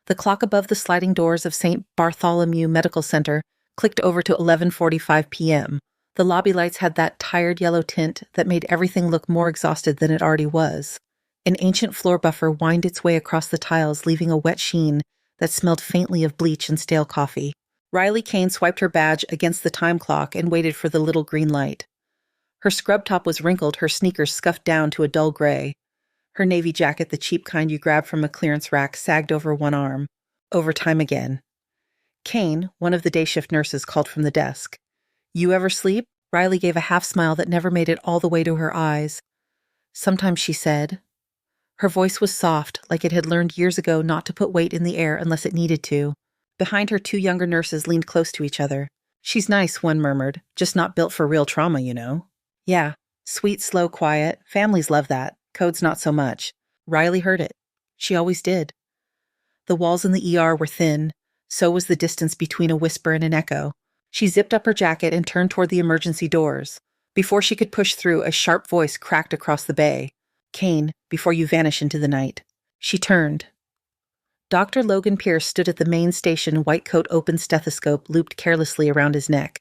The clock above the sliding doors of St. Bartholomew Medical Center clicked over to 11:45 p.m. The lobby lights had that tired yellow tint that made everything look more exhausted than it already was. An ancient floor buffer whined its way across the tiles, leaving a wet sheen that smelled faintly of bleach and stale coffee. Riley Kane swiped her badge against the time clock and waited for the little green light. Her scrub top was wrinkled, her sneakers scuffed down to a dull gray. Her navy jacket, the cheap kind you grab from a clearance rack, sagged over one arm. Overtime again. Kane, one of the day shift nurses, called from the desk. "You ever sleep?" Riley gave a half smile that never made it all the way to her eyes. "Sometimes," she said. Her voice was soft, like it had learned years ago not to put weight in the air unless it needed to. Behind her, two younger nurses leaned close to each other. "She's nice," one murmured. "Just not built for real trauma, you know." "Yeah. Sweet, slow, quiet. Families love that. Codes not so much." Riley heard it. She always did. The walls in the ER were thin. So was the distance between a whisper and an echo. She zipped up her jacket and turned toward the emergency doors. Before she could push through, a sharp voice cracked across the bay. "Kane, before you vanish into the night." She turned. Dr. Logan Pierce stood at the main station, white coat, open stethoscope looped carelessly around his neck.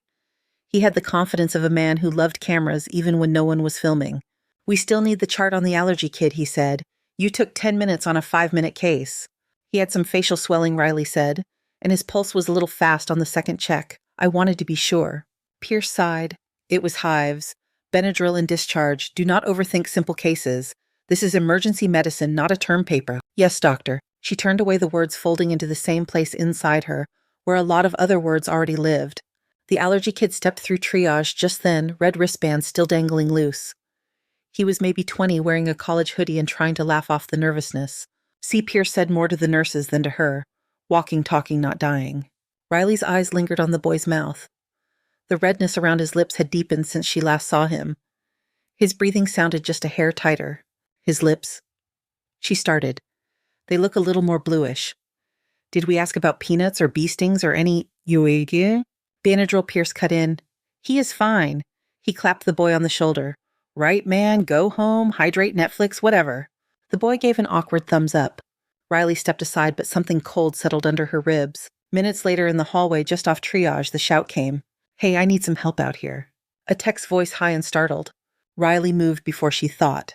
He had the confidence of a man who loved cameras even when no one was filming. "We still need the chart on the allergy kid," he said. "You took 10 minutes on a 5-minute case." He had some facial swelling, Riley said, and his pulse was a little fast on the second check. "I wanted to be sure." Pierce sighed. "It was hives. Benadryl and discharge. Do not overthink simple cases. This is emergency medicine, not a term paper." "Yes, doctor." She turned away, the words folding into the same place inside her, where a lot of other words already lived. The allergy kid stepped through triage just then, red wristbands still dangling loose. He was maybe 20, wearing a college hoodie and trying to laugh off the nervousness. C. Pierce said more to the nurses than to her. Walking, talking, not dying. Riley's eyes lingered on the boy's mouth. The redness around his lips had deepened since she last saw him. His breathing sounded just a hair tighter. His lips. She started. "They look a little more bluish. Did we ask about peanuts or bee stings or any UAG?" Benadryl, Pierce cut in. "He is fine." He clapped the boy on the shoulder. "Right, man, go home, hydrate, Netflix, whatever." The boy gave an awkward thumbs up. Riley stepped aside, but something cold settled under her ribs. Minutes later, in the hallway just off triage, the shout came. "Hey, I need some help out here." A tech's voice, high and startled. Riley moved before she thought.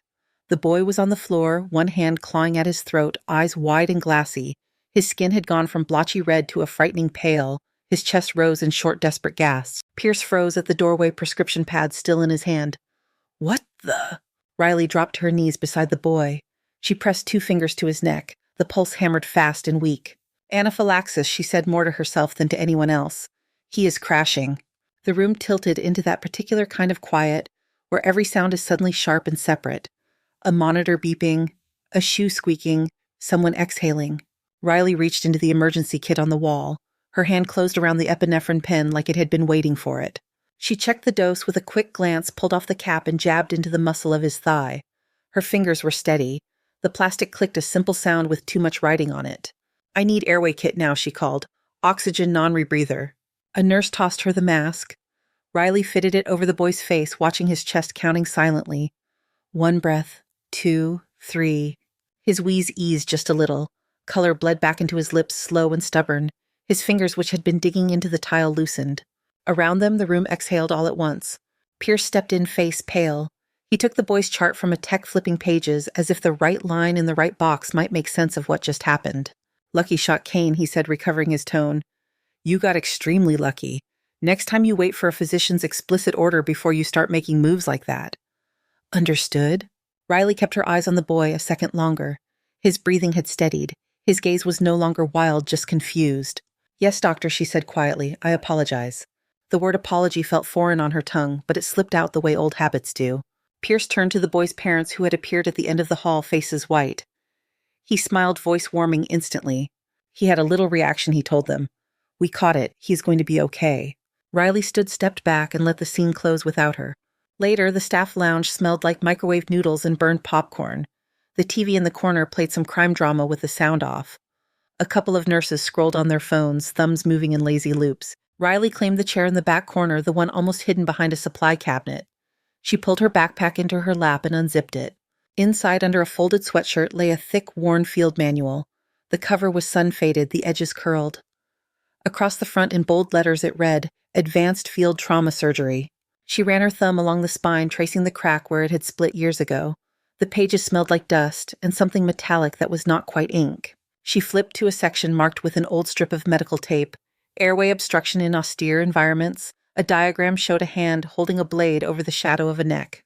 The boy was on the floor, one hand clawing at his throat, eyes wide and glassy. His skin had gone from blotchy red to a frightening pale. His chest rose in short, desperate gasps. Pierce froze at the doorway, prescription pad still in his hand. "What the?" Riley dropped to her knees beside the boy. She pressed 2 fingers to his neck. The pulse hammered fast and weak. "Anaphylaxis," she said more to herself than to anyone else. "He is crashing." The room tilted into that particular kind of quiet where every sound is suddenly sharp and separate. A monitor beeping, a shoe squeaking, someone exhaling. Riley reached into the emergency kit on the wall. Her hand closed around the epinephrine pen like it had been waiting for it. She checked the dose with a quick glance, pulled off the cap, and jabbed into the muscle of his thigh. Her fingers were steady. The plastic clicked a simple sound with too much writing on it. "I need airway kit now," she called. "Oxygen non-rebreather." A nurse tossed her the mask. Riley fitted it over the boy's face, watching his chest counting silently. 1 breath, 2, 3. His wheeze eased just a little. Color bled back into his lips, slow and stubborn. His fingers, which had been digging into the tile, loosened. Around them, the room exhaled all at once. Pierce stepped in, face pale. He took the boy's chart from a tech, flipping pages, as if the right line in the right box might make sense of what just happened. "Lucky shot, Kane," he said, recovering his tone. "You got extremely lucky. Next time you wait for a physician's explicit order before you start making moves like that." "Understood." Riley kept her eyes on the boy a second longer. His breathing had steadied. His gaze was no longer wild, just confused. "Yes, doctor," she said quietly. "I apologize." The word apology felt foreign on her tongue, but it slipped out the way old habits do. Pierce turned to the boy's parents, who had appeared at the end of the hall, faces white. He smiled, voice warming instantly. He had a little reaction, he told them. "We caught it. He's going to be okay." Riley stepped back and let the scene close without her. Later, the staff lounge smelled like microwave noodles and burned popcorn. The TV in the corner played some crime drama with the sound off. A couple of nurses scrolled on their phones, thumbs moving in lazy loops. Riley claimed the chair in the back corner, the one almost hidden behind a supply cabinet. She pulled her backpack into her lap and unzipped it. Inside, under a folded sweatshirt, lay a thick, worn field manual. The cover was sun-faded, the edges curled. Across the front in bold letters it read, Advanced Field Trauma Surgery. She ran her thumb along the spine, tracing the crack where it had split years ago. The pages smelled like dust and something metallic that was not quite ink. She flipped to a section marked with an old strip of medical tape. Airway obstruction in austere environments. A diagram showed a hand holding a blade over the shadow of a neck.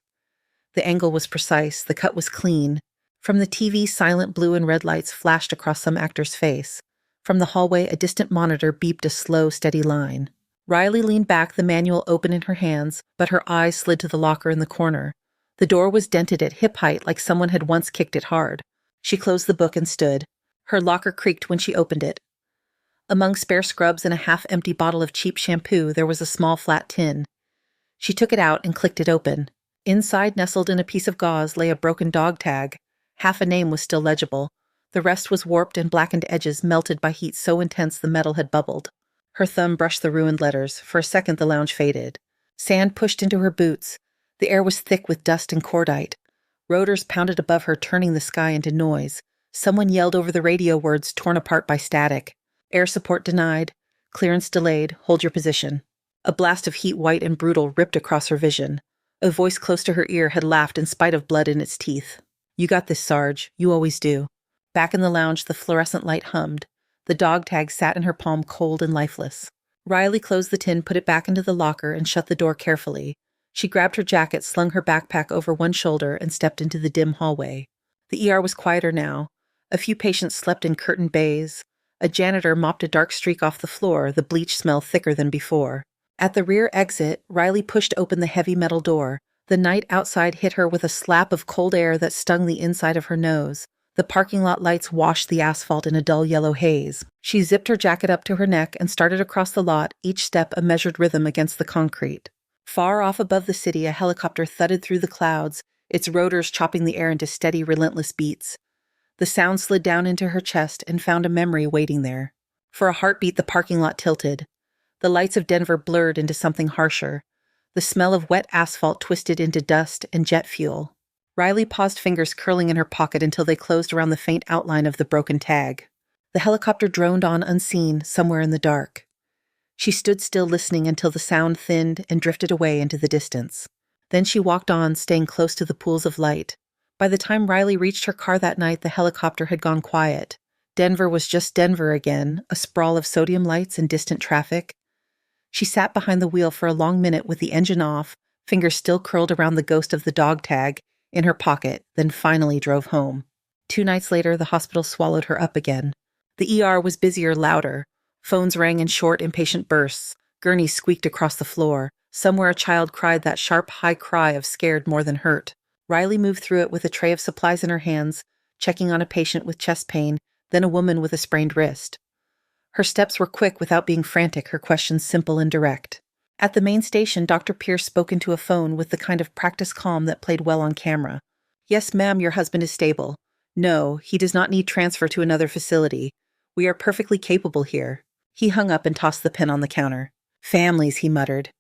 The angle was precise, the cut was clean. From the TV, silent blue and red lights flashed across some actor's face. From the hallway, a distant monitor beeped a slow, steady line. Riley leaned back, the manual open in her hands, but her eyes slid to the locker in the corner. The door was dented at hip height like someone had once kicked it hard. She closed the book and stood. Her locker creaked when she opened it. Among spare scrubs and a half-empty bottle of cheap shampoo, there was a small flat tin. She took it out and clicked it open. Inside, nestled in a piece of gauze, lay a broken dog tag. Half a name was still legible. The rest was warped and blackened edges melted by heat so intense the metal had bubbled. Her thumb brushed the ruined letters. For a second the lounge faded. Sand pushed into her boots. The air was thick with dust and cordite. Rotors pounded above her, turning the sky into noise. Someone yelled over the radio, words torn apart by static. Air support denied. Clearance delayed. Hold your position. A blast of heat, white and brutal, ripped across her vision. A voice close to her ear had laughed in spite of blood in its teeth. You got this, Sarge. You always do. Back in the lounge, the fluorescent light hummed. The dog tag sat in her palm, cold and lifeless. Riley closed the tin, put it back into the locker, and shut the door carefully. She grabbed her jacket, slung her backpack over one shoulder, and stepped into the dim hallway. The ER was quieter now. A few patients slept in curtained bays. A janitor mopped a dark streak off the floor, the bleach smell thicker than before. At the rear exit, Riley pushed open the heavy metal door. The night outside hit her with a slap of cold air that stung the inside of her nose. The parking lot lights washed the asphalt in a dull yellow haze. She zipped her jacket up to her neck and started across the lot, each step a measured rhythm against the concrete. Far off above the city, a helicopter thudded through the clouds, its rotors chopping the air into steady, relentless beats. The sound slid down into her chest and found a memory waiting there. For a heartbeat, the parking lot tilted. The lights of Denver blurred into something harsher. The smell of wet asphalt twisted into dust and jet fuel. Riley paused, fingers curling in her pocket until they closed around the faint outline of the broken tag. The helicopter droned on unseen, somewhere in the dark. She stood still, listening until the sound thinned and drifted away into the distance. Then she walked on, staying close to the pools of light. By the time Riley reached her car that night, the helicopter had gone quiet. Denver was just Denver again, a sprawl of sodium lights and distant traffic. She sat behind the wheel for a long minute with the engine off, fingers still curled around the ghost of the dog tag in her pocket, then finally drove home. 2 nights later, the hospital swallowed her up again. The ER was busier, louder. Phones rang in short, impatient bursts. Gurneys squeaked across the floor. Somewhere a child cried that sharp, high cry of scared more than hurt. Riley moved through it with a tray of supplies in her hands, checking on a patient with chest pain, then a woman with a sprained wrist. Her steps were quick without being frantic, her questions simple and direct. At the main station, Dr. Pierce spoke into a phone with the kind of practiced calm that played well on camera. Yes, ma'am, your husband is stable. No, he does not need transfer to another facility. We are perfectly capable here. He hung up and tossed the pen on the counter. Families, he muttered.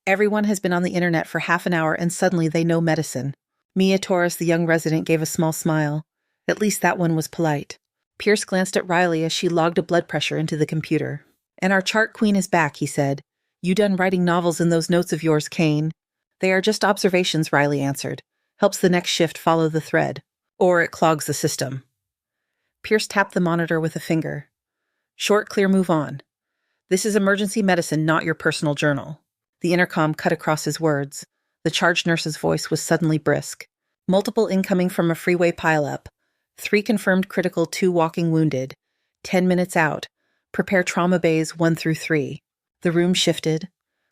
Everyone has been on the internet for half an hour and suddenly they know medicine. Mia Torres, the young resident, gave a small smile. At least that one was polite. Pierce glanced at Riley as she logged a blood pressure into the computer. And our chart queen is back, he said. You done writing novels in those notes of yours, Kane? They are just observations, Riley answered. Helps the next shift follow the thread. Or it clogs the system. Pierce tapped the monitor with a finger. Short, clear, move on. This is emergency medicine, not your personal journal. The intercom cut across his words. The charge nurse's voice was suddenly brisk. Multiple incoming from a freeway pileup. 3 confirmed critical, 2 walking wounded. 10 minutes out. Prepare trauma bays 1 through 3. The room shifted.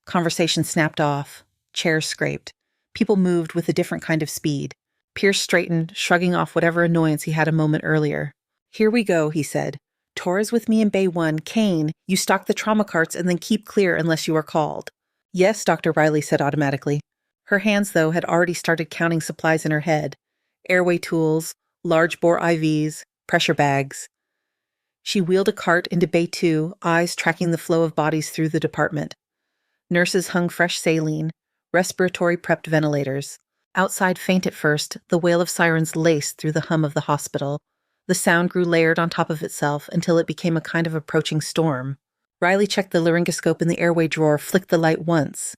Conversation snapped off. Chairs scraped. People moved with a different kind of speed. Pierce straightened, shrugging off whatever annoyance he had a moment earlier. Here we go, he said. Torres with me in Bay 1. Kane, you stock the trauma carts and then keep clear unless you are called. Yes, Dr. Riley said automatically. Her hands, though, had already started counting supplies in her head. Airway tools, large-bore IVs, pressure bags. She wheeled a cart into Bay 2, eyes tracking the flow of bodies through the department. Nurses hung fresh saline, respiratory-prepped ventilators. Outside, faint at first, the wail of sirens laced through the hum of the hospital. The sound grew layered on top of itself until it became a kind of approaching storm. Riley checked the laryngoscope in the airway drawer, flicked the light once.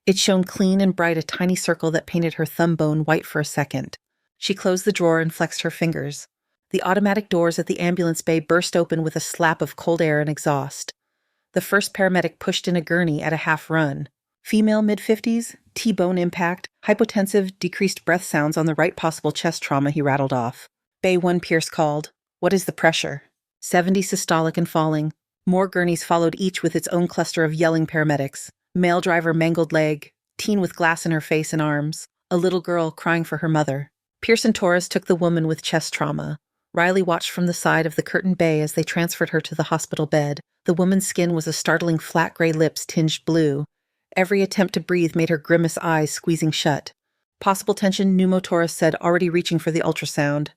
It shone clean and bright, a tiny circle that painted her thumb bone white for a second. She closed the drawer and flexed her fingers. The automatic doors at the ambulance bay burst open with a slap of cold air and exhaust. The first paramedic pushed in a gurney at a half run. Female mid-50s, T-bone impact, hypotensive, decreased breath sounds on the right, possible chest trauma, he rattled off. Bay 1, Pierce called. What is the pressure? 70 systolic and falling. More gurneys followed, each with its own cluster of yelling paramedics. Male driver, mangled leg. Teen with glass in her face and arms. A little girl crying for her mother. Pierce and Torres took the woman with chest trauma. Riley watched from the side of the curtained bay as they transferred her to the hospital bed. The woman's skin was a startling flat gray, lips tinged blue. Every attempt to breathe made her grimace, eyes squeezing shut. Possible tension, Torres said, already reaching for the ultrasound.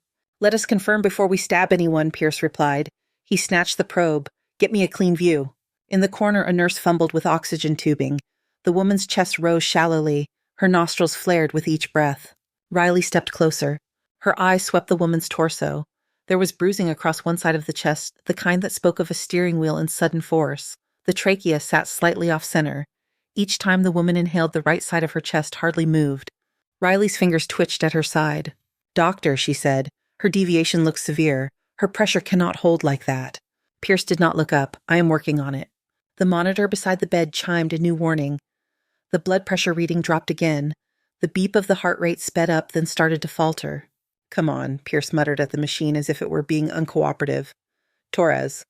Let us confirm before we stab anyone, Pierce replied. He snatched the probe. Get me a clean view. In the corner, a nurse fumbled with oxygen tubing. The woman's chest rose shallowly. Her nostrils flared with each breath. Riley stepped closer. Her eyes swept the woman's torso. There was bruising across one side of the chest, the kind that spoke of a steering wheel in sudden force. The trachea sat slightly off-center. Each time the woman inhaled, the right side of her chest hardly moved. Riley's fingers twitched at her side. Doctor, she said. Her deviation looks severe. Her pressure cannot hold like that. Pierce did not look up. I am working on it. The monitor beside the bed chimed a new warning. The blood pressure reading dropped again. The beep of the heart rate sped up, then started to falter. Come on, Pierce muttered at the machine as if it were being uncooperative. Torres.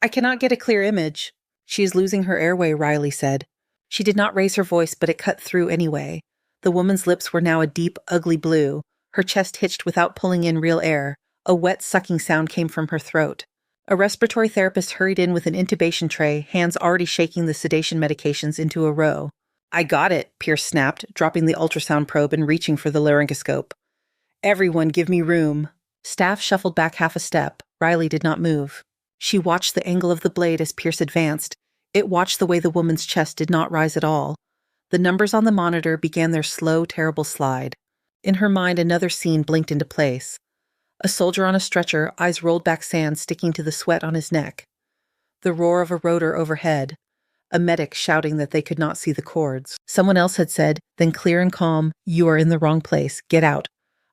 I cannot get a clear image. She is losing her airway, Riley said. She did not raise her voice, but it cut through anyway. The woman's lips were now a deep, ugly blue. Her chest hitched without pulling in real air. A wet, sucking sound came from her throat. A respiratory therapist hurried in with an intubation tray, hands already shaking the sedation medications into a row. I got it, Pierce snapped, dropping the ultrasound probe and reaching for the laryngoscope. Everyone give me room. Staff shuffled back half a step. Riley did not move. She watched the angle of the blade as Pierce advanced. It watched the way the woman's chest did not rise at all. The numbers on the monitor began their slow, terrible slide. In her mind, another scene blinked into place. A soldier on a stretcher, eyes rolled back, sand sticking to the sweat on his neck. The roar of a rotor overhead. A medic shouting that they could not see the cords. Someone else had said, then clear and calm, you are in the wrong place. Get out.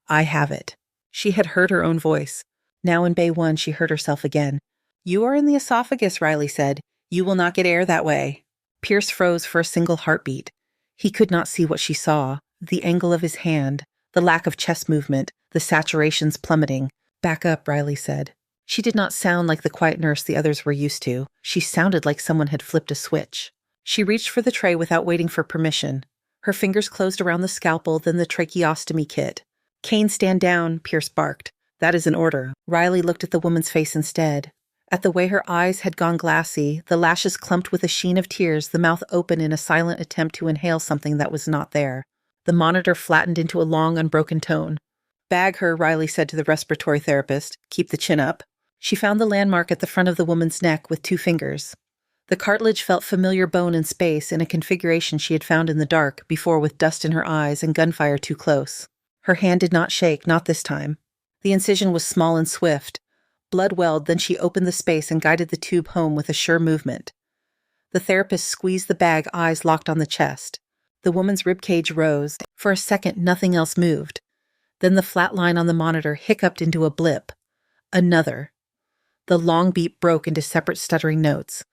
I have it. She had heard her own voice. Now in Bay 1, she heard herself again. You are in the esophagus, Riley said. You will not get air that way. Pierce froze for a single heartbeat. He could not see what she saw. The angle of his hand, the lack of chest movement, the saturations plummeting. Back up, Riley said. She did not sound like the quiet nurse the others were used to. She sounded like someone had flipped a switch. She reached for the tray without waiting for permission. Her fingers closed around the scalpel, then the tracheostomy kit. Kane, stand down, Pierce barked. That is an order. Riley looked at the woman's face instead. At the way her eyes had gone glassy, the lashes clumped with a sheen of tears, the mouth open in a silent attempt to inhale something that was not there. The monitor flattened into a long, unbroken tone. Bag her, Riley said to the respiratory therapist. Keep the chin up. She found the landmark at the front of the woman's neck with 2 fingers. The cartilage felt familiar, bone in space, in a configuration she had found in the dark, before with dust in her eyes and gunfire too close. Her hand did not shake, not this time. The incision was small and swift. Blood welled, then she opened the space and guided the tube home with a sure movement. The therapist squeezed the bag, eyes locked on the chest. The woman's ribcage rose. For a second, nothing else moved. Then the flat line on the monitor hiccuped into a blip. Another. The long beat broke into separate stuttering notes.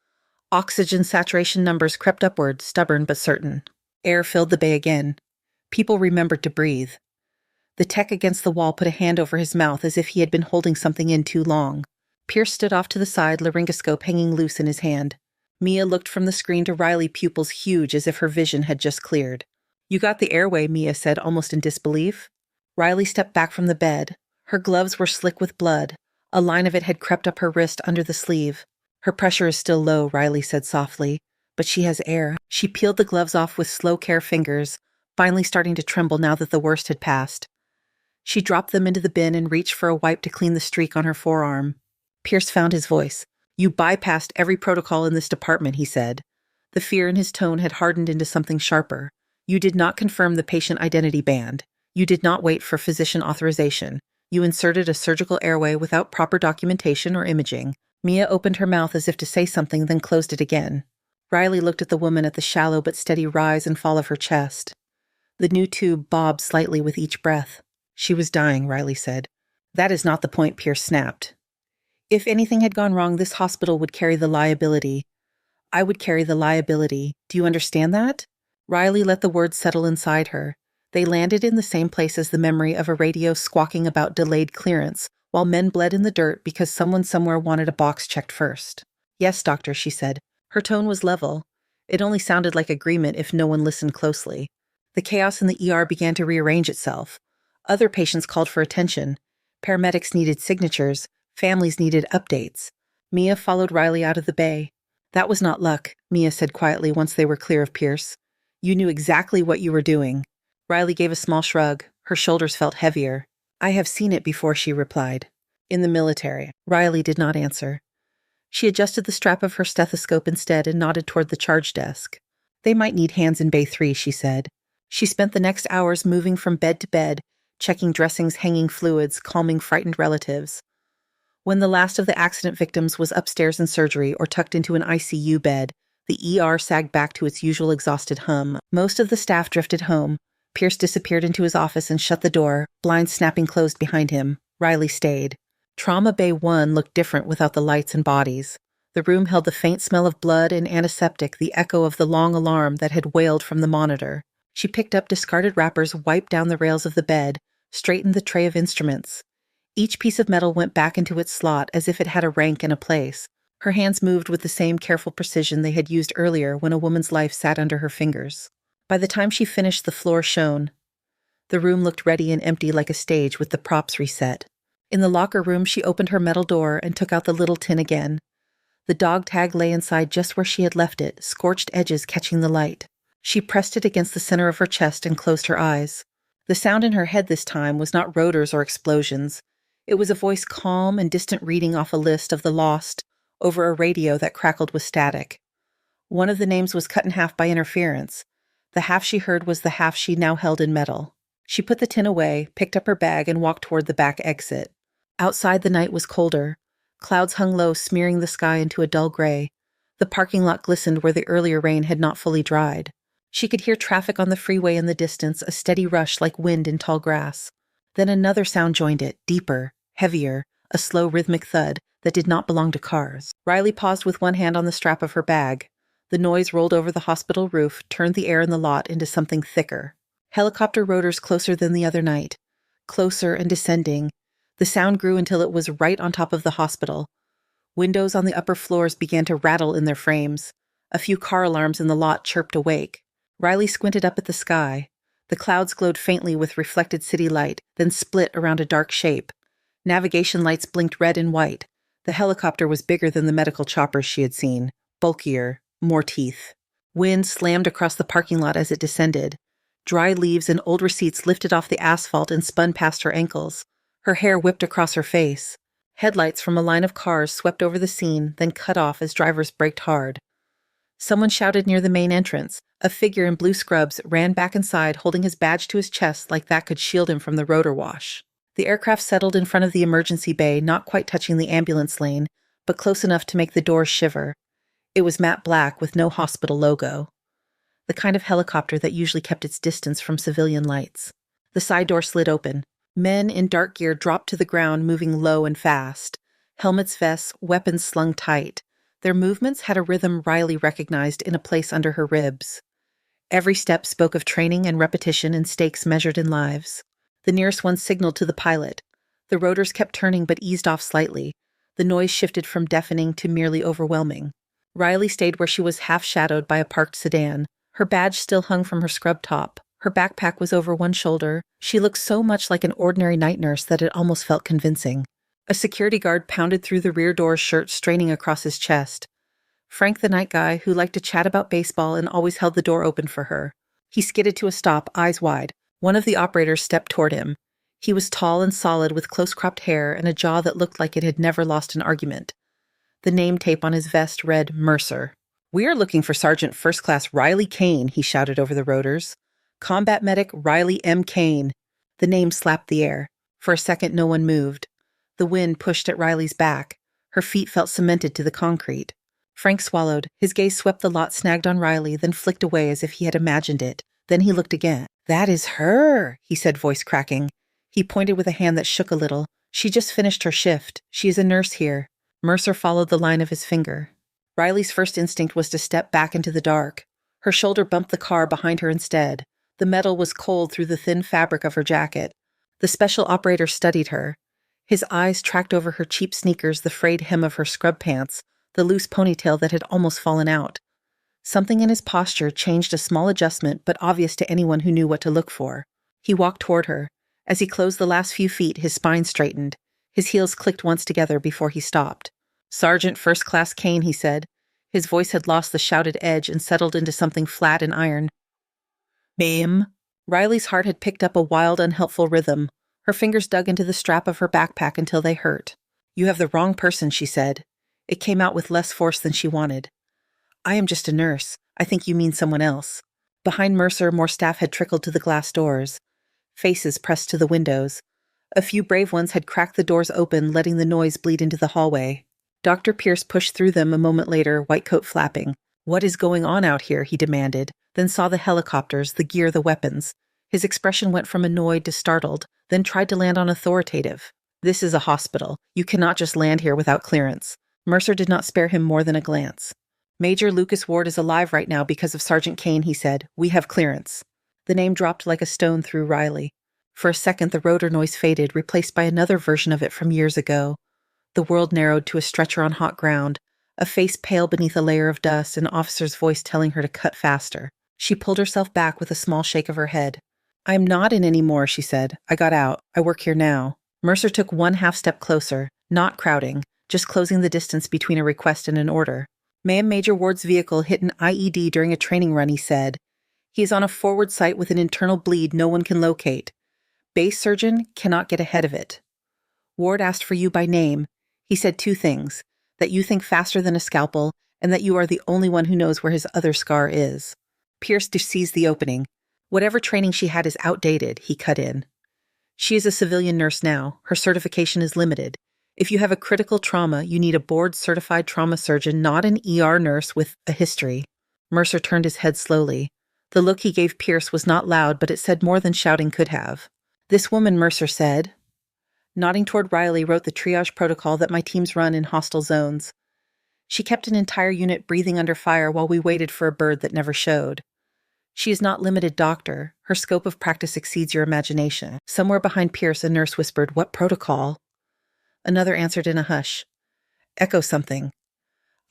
Oxygen saturation numbers crept upward, stubborn but certain. Air filled the bay again. People remembered to breathe. The tech against the wall put a hand over his mouth as if he had been holding something in too long. Pierce stood off to the side, laryngoscope hanging loose in his hand. Mia looked from the screen to Riley, pupils huge as if her vision had just cleared. You got the airway, Mia said, almost in disbelief. Riley stepped back from the bed. Her gloves were slick with blood. A line of it had crept up her wrist under the sleeve. Her pressure is still low, Riley said softly. But she has air. She peeled the gloves off with slow care fingers, finally starting to tremble now that the worst had passed. She dropped them into the bin and reached for a wipe to clean the streak on her forearm. Pierce found his voice. You bypassed every protocol in this department, he said. The fear in his tone had hardened into something sharper. You did not confirm the patient identity band. You did not wait for physician authorization. You inserted a surgical airway without proper documentation or imaging. Mia opened her mouth as if to say something, then closed it again. Riley looked at the woman at the shallow but steady rise and fall of her chest. The new tube bobbed slightly with each breath. She was dying, Riley said. That is not the point, Pierce snapped. If anything had gone wrong, this hospital would carry the liability. I would carry the liability. Do you understand that? Riley let the words settle inside her. They landed in the same place as the memory of a radio squawking about delayed clearance, while men bled in the dirt because someone somewhere wanted a box checked first. Yes, doctor, she said. Her tone was level. It only sounded like agreement if no one listened closely. The chaos in the ER began to rearrange itself. Other patients called for attention. Paramedics needed signatures. Families needed updates. Mia followed Riley out of the bay. That was not luck, Mia said quietly once they were clear of Pierce. You knew exactly what you were doing. Riley gave a small shrug. Her shoulders felt heavier. I have seen it before, she replied. In the military. Riley did not answer. She adjusted the strap of her stethoscope instead and nodded toward the charge desk. They might need hands in Bay 3, she said. She spent the next hours moving from bed to bed, checking dressings, hanging fluids, calming frightened relatives. When the last of the accident victims was upstairs in surgery or tucked into an ICU bed, the ER sagged back to its usual exhausted hum. Most of the staff drifted home. Pierce disappeared into his office and shut the door, blinds snapping closed behind him. Riley stayed. Trauma Bay 1 looked different without the lights and bodies. The room held the faint smell of blood and antiseptic, the echo of the long alarm that had wailed from the monitor. She picked up discarded wrappers, wiped down the rails of the bed, straightened the tray of instruments. Each piece of metal went back into its slot as if it had a rank and a place. Her hands moved with the same careful precision they had used earlier when a woman's life sat under her fingers. By the time she finished, the floor shone. The room looked ready and empty like a stage with the props reset. In the locker room, she opened her metal door and took out the little tin again. The dog tag lay inside just where she had left it, scorched edges catching the light. She pressed it against the center of her chest and closed her eyes. The sound in her head this time was not rotors or explosions. It was a voice calm and distant reading off a list of the lost over a radio that crackled with static. One of the names was cut in half by interference. The half she heard was the half she now held in metal. She put the tin away, picked up her bag, and walked toward the back exit. Outside, the night was colder. Clouds hung low, smearing the sky into a dull gray. The parking lot glistened where the earlier rain had not fully dried. She could hear traffic on the freeway in the distance, a steady rush like wind in tall grass. Then another sound joined it, deeper, heavier, a slow rhythmic thud that did not belong to cars. Riley paused with one hand on the strap of her bag. The noise rolled over the hospital roof, turned the air in the lot into something thicker. Helicopter rotors closer than the other night. Closer and descending. The sound grew until it was right on top of the hospital. Windows on the upper floors began to rattle in their frames. A few car alarms in the lot chirped awake. Riley squinted up at the sky. The clouds glowed faintly with reflected city light, then split around a dark shape. Navigation lights blinked red and white. The helicopter was bigger than the medical choppers she had seen. Bulkier. More teeth. Wind slammed across the parking lot as it descended. Dry leaves and old receipts lifted off the asphalt and spun past her ankles. Her hair whipped across her face. Headlights from a line of cars swept over the scene, then cut off as drivers braked hard. Someone shouted near the main entrance. A figure in blue scrubs ran back inside, holding his badge to his chest like that could shield him from the rotor wash. The aircraft settled in front of the emergency bay, not quite touching the ambulance lane, but close enough to make the doors shiver. It was matte black with no hospital logo. The kind of helicopter that usually kept its distance from civilian lights. The side door slid open. Men in dark gear dropped to the ground, moving low and fast. Helmets, vests, weapons slung tight. Their movements had a rhythm Riley recognized in a place under her ribs. Every step spoke of training and repetition and stakes measured in lives. The nearest one signaled to the pilot. The rotors kept turning but eased off slightly. The noise shifted from deafening to merely overwhelming. Riley stayed where she was half-shadowed by a parked sedan. Her badge still hung from her scrub top. Her backpack was over one shoulder. She looked so much like an ordinary night nurse that it almost felt convincing. A security guard pounded through the rear door, shirt straining across his chest. Frank, the night guy, who liked to chat about baseball and always held the door open for her. He skidded to a stop, eyes wide. One of the operators stepped toward him. He was tall and solid with close-cropped hair and a jaw that looked like it had never lost an argument. The name tape on his vest read Mercer. "We are looking for Sergeant First Class Riley Kane," he shouted over the rotors. "Combat Medic Riley M. Kane." The name slapped the air. For a second, no one moved. The wind pushed at Riley's back. Her feet felt cemented to the concrete. Frank swallowed. His gaze swept the lot snagged on Riley, then flicked away as if he had imagined it. Then he looked again. "That is her," he said, voice cracking. He pointed with a hand that shook a little. "She just finished her shift. She is a nurse here." Mercer followed the line of his finger. Riley's first instinct was to step back into the dark. Her shoulder bumped the car behind her instead. The metal was cold through the thin fabric of her jacket. The special operator studied her. His eyes tracked over her cheap sneakers, the frayed hem of her scrub pants, the loose ponytail that had almost fallen out. Something in his posture changed, a small adjustment, but obvious to anyone who knew what to look for. He walked toward her. As he closed the last few feet, his spine straightened. His heels clicked once together before he stopped. "Sergeant First Class Kane," he said. His voice had lost the shouted edge and settled into something flat and iron. "Ma'am." Riley's heart had picked up a wild, unhelpful rhythm. Her fingers dug into the strap of her backpack until they hurt. "You have the wrong person," she said. It came out with less force than she wanted. "I am just a nurse. I think you mean someone else." Behind Mercer, more staff had trickled to the glass doors. Faces pressed to the windows. A few brave ones had cracked the doors open, letting the noise bleed into the hallway. Dr. Pierce pushed through them a moment later, white coat flapping. "What is going on out here?" he demanded, then saw the helicopters, the gear, the weapons. His expression went from annoyed to startled, then tried to land on authoritative. "This is a hospital. You cannot just land here without clearance." Mercer did not spare him more than a glance. "Major Lucas Ward is alive right now because of Sergeant Kane," he said. "We have clearance." The name dropped like a stone through Riley. For a second, the rotor noise faded, replaced by another version of it from years ago. The world narrowed to a stretcher on hot ground, a face pale beneath a layer of dust, an officer's voice telling her to cut faster. She pulled herself back with a small shake of her head. "I am not in anymore," she said. "I got out. I work here now." Mercer took one half-step closer, not crowding, just closing the distance between a request and an order. "Ma'am, Major Ward's vehicle hit an IED during a training run," he said. "He is on a forward sight with an internal bleed no one can locate. Base surgeon cannot get ahead of it. Ward asked for you by name. He said two things, that you think faster than a scalpel, and that you are the only one who knows where his other scar is." Pierce seized the opening. "Whatever training she had is outdated," he cut in. "She is a civilian nurse now. Her certification is limited. If you have a critical trauma, you need a board-certified trauma surgeon, not an ER nurse with a history." Mercer turned his head slowly. The look he gave Pierce was not loud, but it said more than shouting could have. "This woman," Mercer said, nodding toward Riley, wrote the triage protocol that my teams run in hostile zones. She kept an entire unit breathing under fire while we waited for a bird that never showed. She is not limited, doctor. Her scope of practice exceeds your imagination." Somewhere behind Pierce, a nurse whispered, "What protocol?" Another answered in a hush. "Echo something.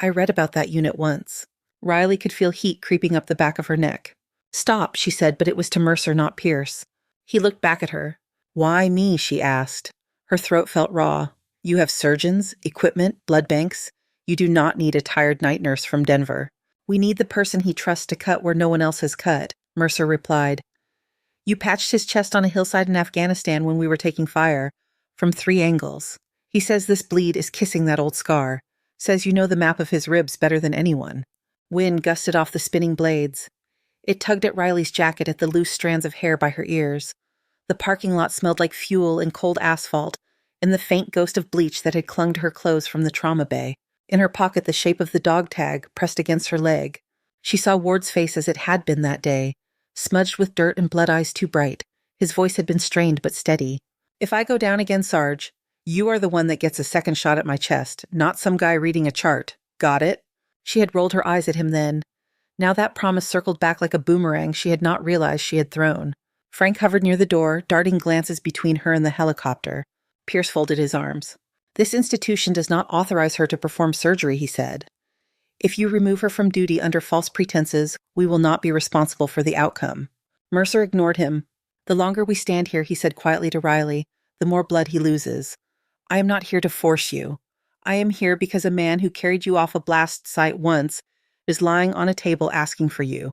I read about that unit once." Riley could feel heat creeping up the back of her neck. "Stop," she said, but it was to Mercer, not Pierce. He looked back at her. "Why me?" she asked. Her throat felt raw. "You have surgeons, equipment, blood banks. You do not need a tired night nurse from Denver." "We need the person he trusts to cut where no one else has cut," Mercer replied. "You patched his chest on a hillside in Afghanistan when we were taking fire, from 3 angles. He says this bleed is kissing that old scar. Says you know the map of his ribs better than anyone." Wind gusted off the spinning blades. It tugged at Riley's jacket, at the loose strands of hair by her ears. The parking lot smelled like fuel and cold asphalt, and the faint ghost of bleach that had clung to her clothes from the trauma bay. In her pocket, the shape of the dog tag pressed against her leg. She saw Ward's face as it had been that day, smudged with dirt and blood eyes too bright. His voice had been strained but steady. "If I go down again, Sarge, you are the one that gets a second shot at my chest, not some guy reading a chart. Got it?" She had rolled her eyes at him then. Now that promise circled back like a boomerang she had not realized she had thrown. Frank hovered near the door, darting glances between her and the helicopter. Pierce folded his arms. "This institution does not authorize her to perform surgery," he said. "If you remove her from duty under false pretenses, we will not be responsible for the outcome." Mercer ignored him. "The longer we stand here," he said quietly to Riley, "the more blood he loses. I am not here to force you. I am here because a man who carried you off a blast site once is lying on a table asking for you.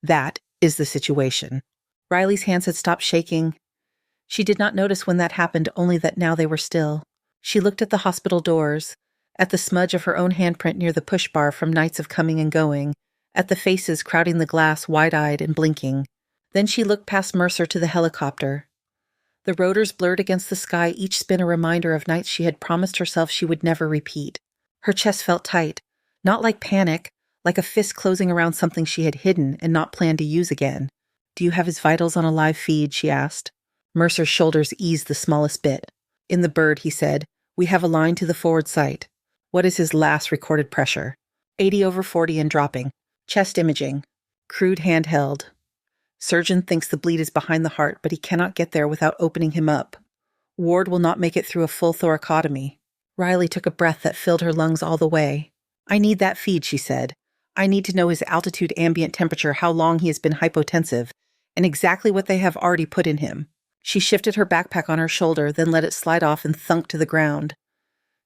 That is the situation." Riley's hands had stopped shaking. She did not notice when that happened, only that now they were still. She looked at the hospital doors, at the smudge of her own handprint near the push bar from nights of coming and going, at the faces crowding the glass, wide-eyed and blinking. Then she looked past Mercer to the helicopter. The rotors blurred against the sky, each spin a reminder of nights she had promised herself she would never repeat. Her chest felt tight, not like panic, like a fist closing around something she had hidden and not planned to use again. "Do you have his vitals on a live feed?" she asked. Mercer's shoulders eased the smallest bit. "In the bird," he said. "We have a line to the forward sight." "What is his last recorded pressure?" 80/40 and dropping. Chest imaging. Crude handheld. Surgeon thinks the bleed is behind the heart, but he cannot get there without opening him up. Ward will not make it through a full thoracotomy. Riley took a breath that filled her lungs all the way. "I need that feed," she said. "I need to know his altitude, ambient temperature, how long he has been hypotensive, and exactly what they have already put in him." She shifted her backpack on her shoulder, then let it slide off and thunk to the ground.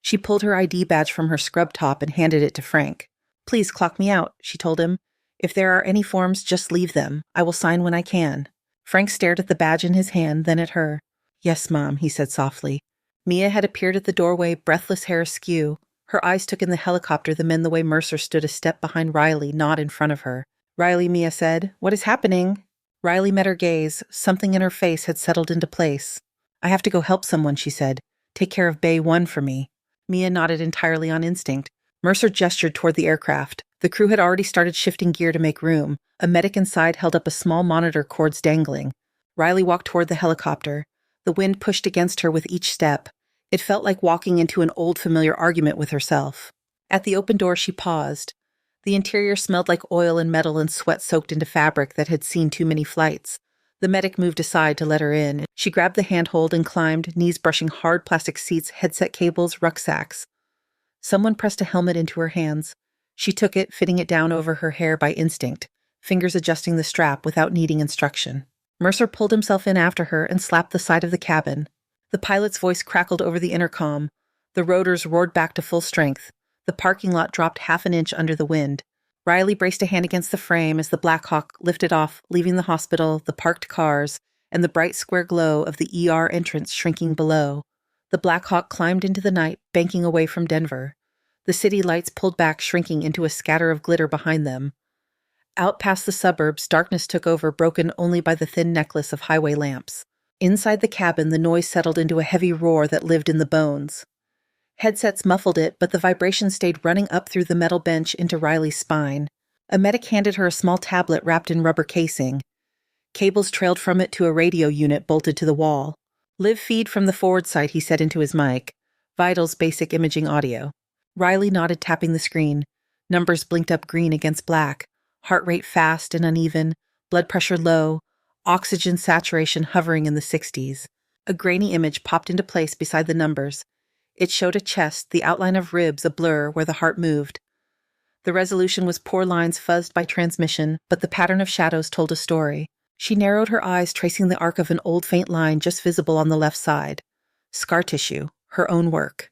She pulled her ID badge from her scrub top and handed it to Frank. "Please clock me out," she told him. "If there are any forms, just leave them. I will sign when I can." Frank stared at the badge in his hand, then at her. "Yes, Mom," he said softly. Mia had appeared at the doorway, breathless hair askew. Her eyes took in the helicopter the men the way Mercer stood a step behind Riley, not in front of her. "Riley," Mia said. "What is happening?" Riley met her gaze. Something in her face had settled into place. "I have to go help someone," she said. "Take care of Bay 1 for me." Mia nodded entirely on instinct. Mercer gestured toward the aircraft. The crew had already started shifting gear to make room. A medic inside held up a small monitor, cords dangling. Riley walked toward the helicopter. The wind pushed against her with each step. It felt like walking into an old familiar argument with herself. At the open door, she paused. The interior smelled like oil and metal and sweat soaked into fabric that had seen too many flights. The medic moved aside to let her in. She grabbed the handhold and climbed, knees brushing hard plastic seats, headset cables, rucksacks. Someone pressed a helmet into her hands. She took it, fitting it down over her hair by instinct, fingers adjusting the strap without needing instruction. Mercer pulled himself in after her and slapped the side of the cabin. The pilot's voice crackled over the intercom. The rotors roared back to full strength. The parking lot dropped half an inch under the wind. Riley braced a hand against the frame as the Black Hawk lifted off, leaving the hospital, the parked cars, and the bright square glow of the ER entrance shrinking below. The Black Hawk climbed into the night, banking away from Denver. The city lights pulled back, shrinking into a scatter of glitter behind them. Out past the suburbs, darkness took over, broken only by the thin necklace of highway lamps. Inside the cabin, the noise settled into a heavy roar that lived in the bones. Headsets muffled it, but the vibration stayed running up through the metal bench into Riley's spine. A medic handed her a small tablet wrapped in rubber casing. Cables trailed from it to a radio unit bolted to the wall. "Live feed from the forward side," he said into his mic. "Vitals basic imaging audio." Riley nodded, tapping the screen. Numbers blinked up green against black. Heart rate fast and uneven, blood pressure low, oxygen saturation hovering in the 60s. A grainy image popped into place beside the numbers. It showed a chest, the outline of ribs a blur where the heart moved. The resolution was poor lines fuzzed by transmission, but the pattern of shadows told a story. She narrowed her eyes, tracing the arc of an old faint line just visible on the left side. Scar tissue, her own work.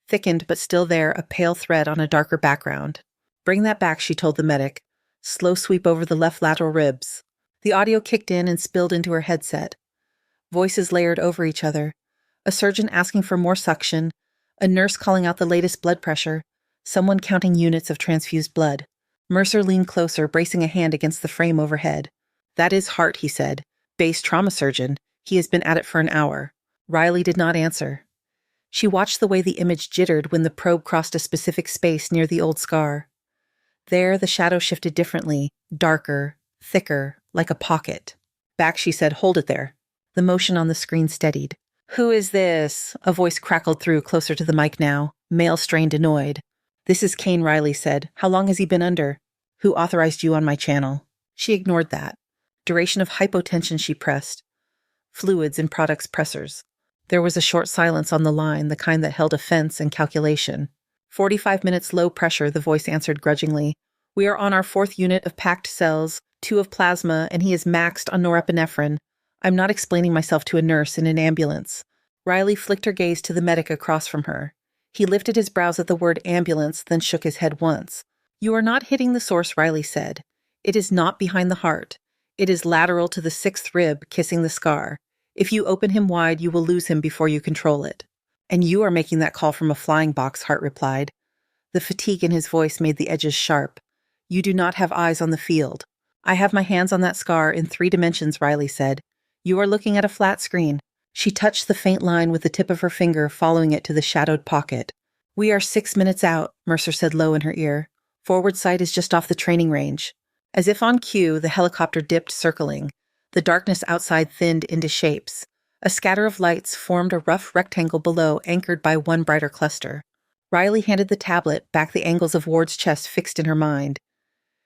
Thickened but still there, a pale thread on a darker background. "Bring that back," she told the medic. "Slow sweep over the left lateral ribs." The audio kicked in and spilled into her headset. Voices layered over each other. A surgeon asking for more suction, a nurse calling out the latest blood pressure, someone counting units of transfused blood. Mercer leaned closer, bracing a hand against the frame overhead. "That is Hart," he said. "Base trauma surgeon. He has been at it for an hour." Riley did not answer. She watched the way the image jittered when the probe crossed a specific space near the old scar. There, the shadow shifted differently, darker, thicker, like a pocket. "Back," she said. "Hold it there." The motion on the screen steadied. "Who is this?" A voice crackled through, closer to the mic now, male-strained, annoyed. "This is Kane," Riley said. "How long has he been under?" "Who authorized you on my channel?" She ignored that. "Duration of hypotension," she pressed. "Fluids and products pressors." There was a short silence on the line, the kind that held offense and calculation. 45 minutes low pressure, the voice answered grudgingly. "We are on our 4th unit of packed cells, 2 of plasma, and he is maxed on norepinephrine. I'm not explaining myself to a nurse in an ambulance." Riley flicked her gaze to the medic across from her. He lifted his brows at the word ambulance, then shook his head once. "You are not hitting the source," Riley said. "It is not behind the heart. It is lateral to the 6th rib, kissing the scar. If you open him wide, you will lose him before you control it." "And you are making that call from a flying box," Hart replied. The fatigue in his voice made the edges sharp. "You do not have eyes on the field." "I have my hands on that scar in 3 dimensions," Riley said. "You are looking at a flat screen. She touched the faint line with the tip of her finger, following it to the shadowed pocket. "We are 6 minutes out," Mercer said low in her ear. "Forward sight is just off the training range." As if on cue, the helicopter dipped, circling. The darkness outside thinned into shapes. A scatter of lights formed a rough rectangle below, anchored by one brighter cluster. Riley handed the tablet, back the angles of Ward's chest fixed in her mind.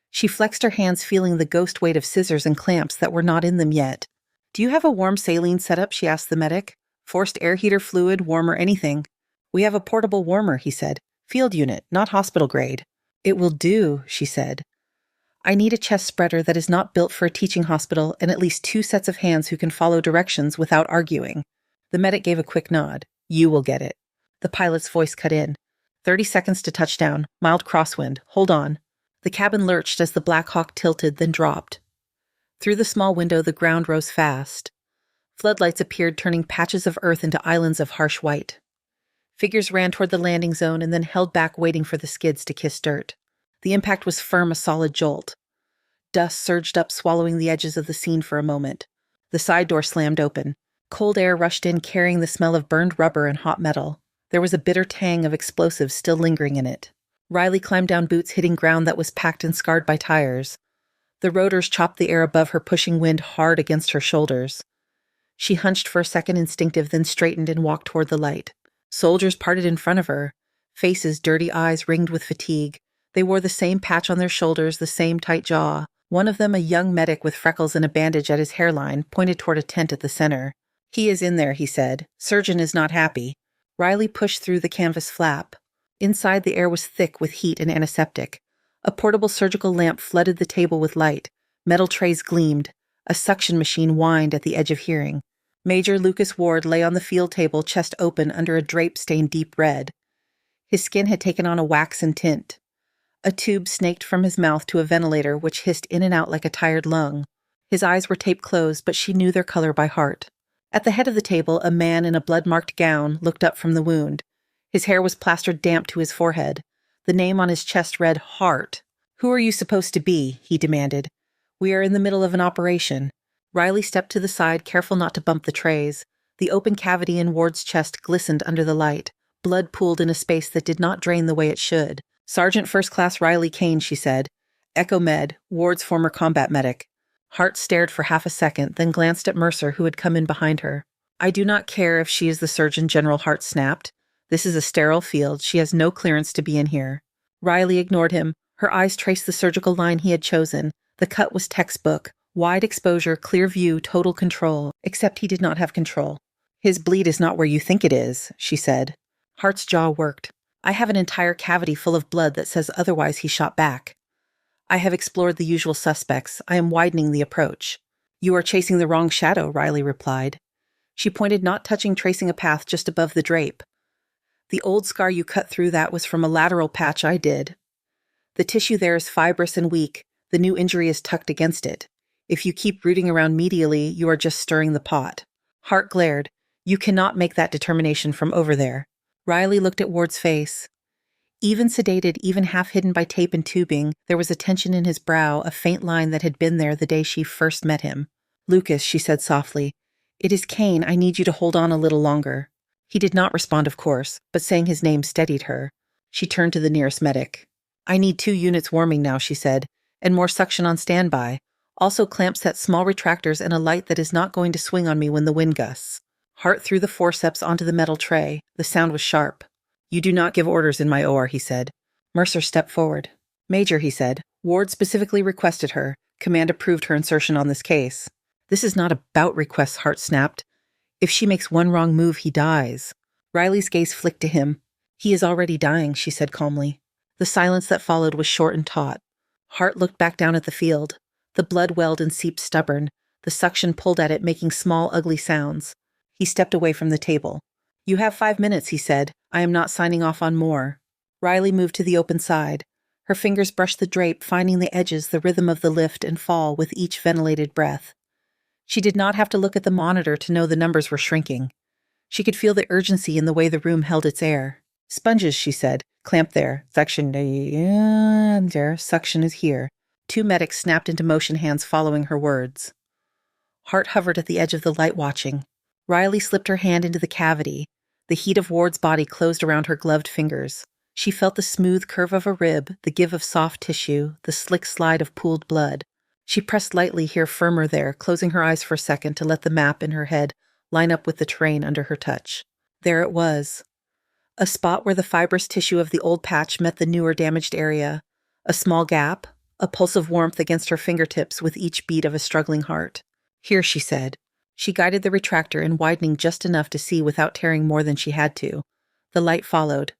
She flexed her hands, feeling the ghost weight of scissors and clamps that were not in them yet. "Do you have a warm saline setup?" she asked the medic. "Forced air heater fluid, warmer, anything." "We have a portable warmer," he said. "Field unit, not hospital grade." "It will do," she said. "I need a chest spreader that is not built for a teaching hospital and at least 2 sets of hands who can follow directions without arguing." The medic gave a quick nod. "You will get it." The pilot's voice cut in. 30 seconds to touchdown. Mild crosswind. Hold on." The cabin lurched as the Black Hawk tilted, then dropped. Through the small window, the ground rose fast. Floodlights appeared, turning patches of earth into islands of harsh white. Figures ran toward the landing zone and then held back, waiting for the skids to kiss dirt. The impact was firm, a solid jolt. Dust surged up, swallowing the edges of the scene for a moment. The side door slammed open. Cold air rushed in, carrying the smell of burned rubber and hot metal. There was a bitter tang of explosives still lingering in it. Riley climbed down, boots hitting ground that was packed and scarred by tires. The rotors chopped the air above her, pushing wind hard against her shoulders. She hunched for a second, instinctive, then straightened and walked toward the light. Soldiers parted in front of her. Faces, dirty eyes, ringed with fatigue. They wore the same patch on their shoulders, the same tight jaw. One of them, a young medic with freckles and a bandage at his hairline, pointed toward a tent at the center. "He is in there," he said. "Surgeon is not happy." Riley pushed through the canvas flap. Inside, the air was thick with heat and antiseptic. A portable surgical lamp flooded the table with light. Metal trays gleamed. A suction machine whined at the edge of hearing. Major Lucas Ward lay on the field table, chest open under a drape stained deep red. His skin had taken on a waxen tint. A tube snaked from his mouth to a ventilator, which hissed in and out like a tired lung. His eyes were taped closed, but she knew their color by heart. At the head of the table, a man in a blood-marked gown looked up from the wound. His hair was plastered damp to his forehead. The name on his chest read Hart. "Who are you supposed to be?" he demanded. "We are in the middle of an operation." Riley stepped to the side, careful not to bump the trays. The open cavity in Ward's chest glistened under the light. Blood pooled in a space that did not drain the way it should. "Sergeant First Class Riley Kane," she said. "Echo Med, Ward's former combat medic." Hart stared for half a second, then glanced at Mercer, who had come in behind her. "I do not care if she is the Surgeon General," Hart snapped. "This is a sterile field. She has no clearance to be in here." Riley ignored him. Her eyes traced the surgical line he had chosen. The cut was textbook. Wide exposure, clear view, total control. Except he did not have control. "His bleed is not where you think it is," she said. Hart's jaw worked. "I have an entire cavity full of blood that says otherwise," he shot back. "I have explored the usual suspects. I am widening the approach." "You are chasing the wrong shadow," Riley replied. She pointed, not touching, tracing a path just above the drape. "The old scar you cut through, that was from a lateral patch I did. The tissue there is fibrous and weak. The new injury is tucked against it. If you keep rooting around medially, you are just stirring the pot." Hart glared. "You cannot make that determination from over there." Riley looked at Ward's face. Even sedated, even half hidden by tape and tubing, there was a tension in his brow, a faint line that had been there the day she first met him. "Lucas," she said softly, "it is Kane. I need you to hold on a little longer." He did not respond, of course, but saying his name steadied her. She turned to the nearest medic. "I need 2 units warming now," she said, "and more suction on standby. Also clamp set, small retractors, and a light that is not going to swing on me when the wind gusts." Hart threw the forceps onto the metal tray. The sound was sharp. "You do not give orders in my OR," he said. Mercer stepped forward. "Major," he said, "Ward specifically requested her. Command approved her insertion on this case." "This is not about requests," Hart snapped. "If she makes one wrong move, he dies." Riley's gaze flicked to him. "He is already dying," she said calmly. The silence that followed was short and taut. Hart looked back down at the field. The blood welled and seeped stubborn. The suction pulled at it, making small, ugly sounds. He stepped away from the table. "You have 5 minutes," he said. "I am not signing off on more." Riley moved to the open side. Her fingers brushed the drape, finding the edges, the rhythm of the lift and fall with each ventilated breath. She did not have to look at the monitor to know the numbers were shrinking. She could feel the urgency in the way the room held its air. "Sponges," she said. "Clamp there. Suction there. Suction is here." 2 medics snapped into motion, hands following her words. Hart hovered at the edge of the light, watching. Riley slipped her hand into the cavity. The heat of Ward's body closed around her gloved fingers. She felt the smooth curve of a rib, the give of soft tissue, the slick slide of pooled blood. She pressed lightly here, firmer there, closing her eyes for a second to let the map in her head line up with the terrain under her touch. There it was. A spot where the fibrous tissue of the old patch met the newer damaged area. A small gap, a pulse of warmth against her fingertips with each beat of a struggling heart. Here, she said. She guided the retractor in widening just enough to see without tearing more than she had to. The light followed.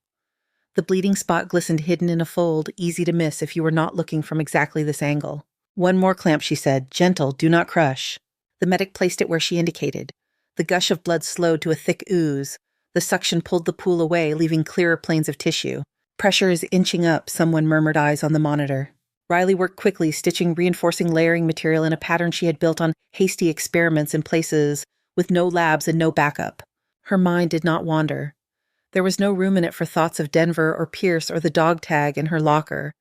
The bleeding spot glistened hidden in a fold, easy to miss if you were not looking from exactly this angle. One more clamp, she said. Gentle, do not crush. The medic placed it where she indicated. The gush of blood slowed to a thick ooze. The suction pulled the pool away, leaving clearer planes of tissue. Pressure is inching up, someone murmured, eyes on the monitor. Riley worked quickly, stitching reinforcing layering material in a pattern she had built on hasty experiments in places with no labs and no backup. Her mind did not wander. There was no room in it for thoughts of Denver or Pierce or the dog tag in her locker.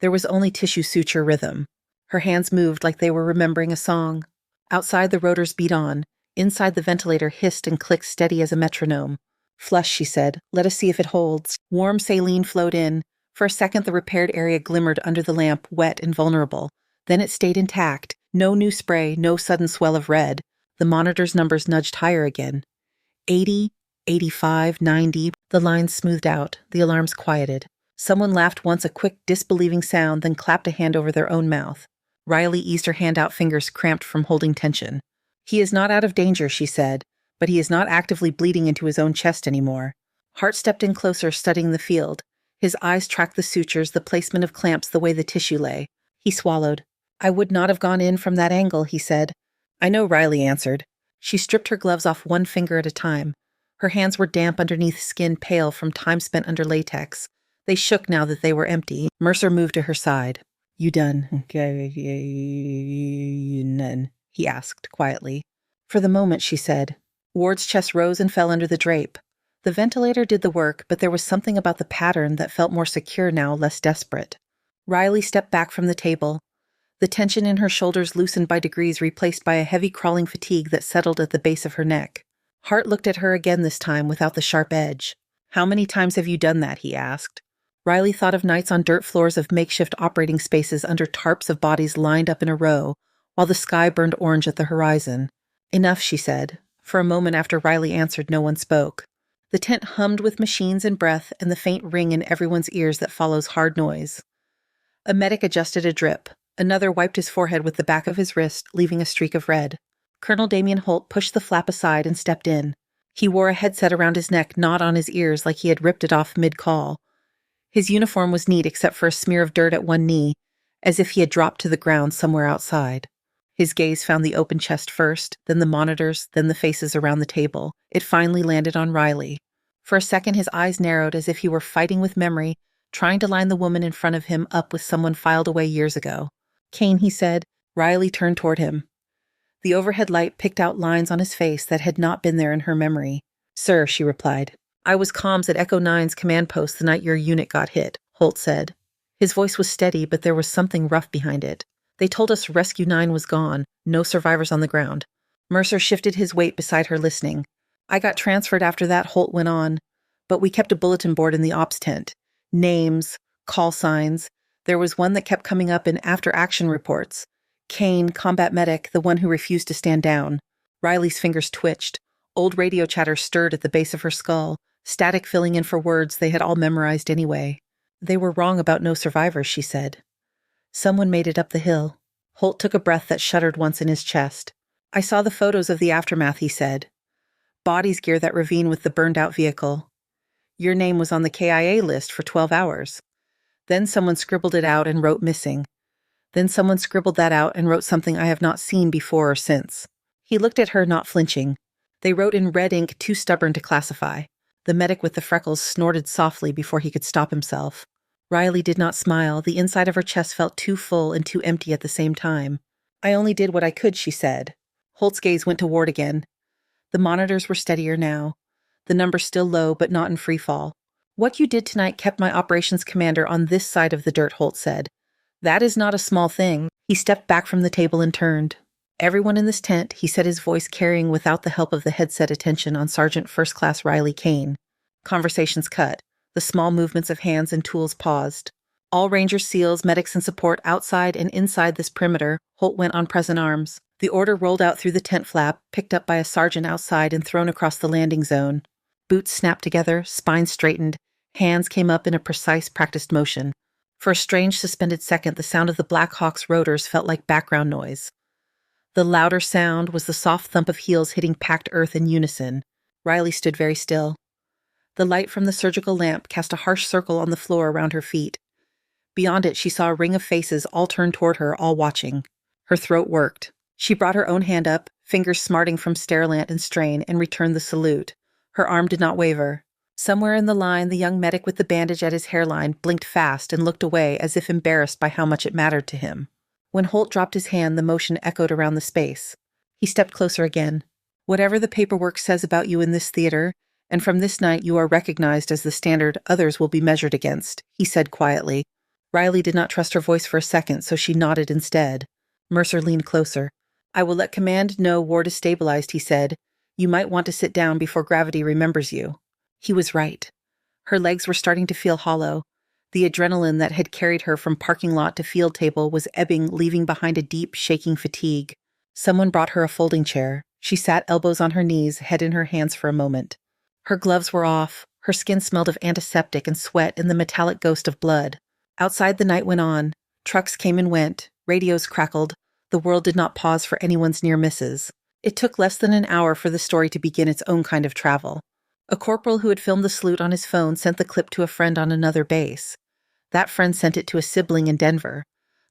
There was only tissue suture rhythm. Her hands moved like they were remembering a song. Outside, the rotors beat on. Inside, the ventilator hissed and clicked steady as a metronome. Flush, she said. Let us see if it holds. Warm saline flowed in. For a second, the repaired area glimmered under the lamp, wet and vulnerable. Then it stayed intact. No new spray, no sudden swell of red. The monitor's numbers nudged higher again. 80, 85, 90. The lines smoothed out. The alarms quieted. Someone laughed once, a quick, disbelieving sound, then clapped a hand over their own mouth. Riley eased her hand out, fingers cramped from holding tension. He is not out of danger, she said, but he is not actively bleeding into his own chest anymore. Hart stepped in closer, studying the field. His eyes tracked the sutures, the placement of clamps, the way the tissue lay. He swallowed. I would not have gone in from that angle, he said. I know, Riley answered. She stripped her gloves off one finger at a time. Her hands were damp underneath skin, pale from time spent under latex. They shook now that they were empty. Mercer moved to her side. You done? None, he asked quietly. For the moment, she said. Ward's chest rose and fell under the drape. The ventilator did the work, but there was something about the pattern that felt more secure now, less desperate. Riley stepped back from the table. The tension in her shoulders loosened by degrees, replaced by a heavy crawling fatigue that settled at the base of her neck. Hart looked at her again this time, without the sharp edge. How many times have you done that? He asked. Riley thought of nights on dirt floors of makeshift operating spaces under tarps of bodies lined up in a row, while the sky burned orange at the horizon. Enough, she said. For a moment after Riley answered, no one spoke. The tent hummed with machines and breath and the faint ring in everyone's ears that follows hard noise. A medic adjusted a drip. Another wiped his forehead with the back of his wrist, leaving a streak of red. Colonel Damien Holt pushed the flap aside and stepped in. He wore a headset around his neck, not on his ears like he had ripped it off mid-call. His uniform was neat except for a smear of dirt at one knee, as if he had dropped to the ground somewhere outside. His gaze found the open chest first, then the monitors, then the faces around the table. It finally landed on Riley. For a second his eyes narrowed as if he were fighting with memory, trying to line the woman in front of him up with someone filed away years ago. Kane, he said. Riley turned toward him. The overhead light picked out lines on his face that had not been there in her memory. Sir, she replied. I was comms at Echo 9's command post the night your unit got hit, Holt said. His voice was steady, but there was something rough behind it. They told us Rescue 9 was gone, no survivors on the ground. Mercer shifted his weight beside her, listening. I got transferred after that, Holt went on. But we kept a bulletin board in the ops tent. Names, call signs. There was one that kept coming up in after-action reports. Kane, combat medic, the one who refused to stand down. Riley's fingers twitched. Old radio chatter stirred at the base of her skull, static filling in for words they had all memorized anyway. They were wrong about no survivors, she said. Someone made it up the hill. Holt took a breath that shuddered once in his chest. I saw the photos of the aftermath, he said. Bodies gear that ravine with the burned-out vehicle. Your name was on the KIA list for 12 hours. Then someone scribbled it out and wrote missing. Then someone scribbled that out and wrote something I have not seen before or since. He looked at her, not flinching. They wrote in red ink too stubborn to classify. The medic with the freckles snorted softly before he could stop himself. Riley did not smile. The inside of her chest felt too full and too empty at the same time. I only did what I could, she said. Holt's gaze went to Ward again. The monitors were steadier now. The numbers still low, but not in free fall. What you did tonight kept my operations commander on this side of the dirt, Holt said. That is not a small thing. He stepped back from the table and turned. Everyone in this tent, he said, his voice carrying without the help of the headset attention on Sergeant First Class Riley Kane. Conversations cut. The small movements of hands and tools paused. All Rangers, SEALs, medics, and support outside and inside this perimeter, Holt went on present arms. The order rolled out through the tent flap, picked up by a sergeant outside and thrown across the landing zone. Boots snapped together, spines straightened, hands came up in a precise, practiced motion. For a strange, suspended second, the sound of the Black Hawk's rotors felt like background noise. The louder sound was the soft thump of heels hitting packed earth in unison. Riley stood very still. The light from the surgical lamp cast a harsh circle on the floor around her feet. Beyond it, she saw a ring of faces all turned toward her, all watching. Her throat worked. She brought her own hand up, fingers smarting from Sterilant and strain, and returned the salute. Her arm did not waver. Somewhere in the line, the young medic with the bandage at his hairline blinked fast and looked away as if embarrassed by how much it mattered to him. When Holt dropped his hand, the motion echoed around the space. He stepped closer again. Whatever the paperwork says about you in this theater, and from this night you are recognized as the standard others will be measured against, he said quietly. Riley did not trust her voice for a second, so she nodded instead. Mercer leaned closer. I will let command know ward is stabilized, he said. You might want to sit down before gravity remembers you. He was right. Her legs were starting to feel hollow. The adrenaline that had carried her from parking lot to field table was ebbing, leaving behind a deep, shaking fatigue. Someone brought her a folding chair. She sat elbows on her knees, head in her hands for a moment. Her gloves were off. Her skin smelled of antiseptic and sweat and the metallic ghost of blood. Outside, the night went on. Trucks came and went. Radios crackled. The world did not pause for anyone's near misses. It took less than an hour for the story to begin its own kind of travel. A corporal who had filmed the salute on his phone sent the clip to a friend on another base. That friend sent it to a sibling in Denver.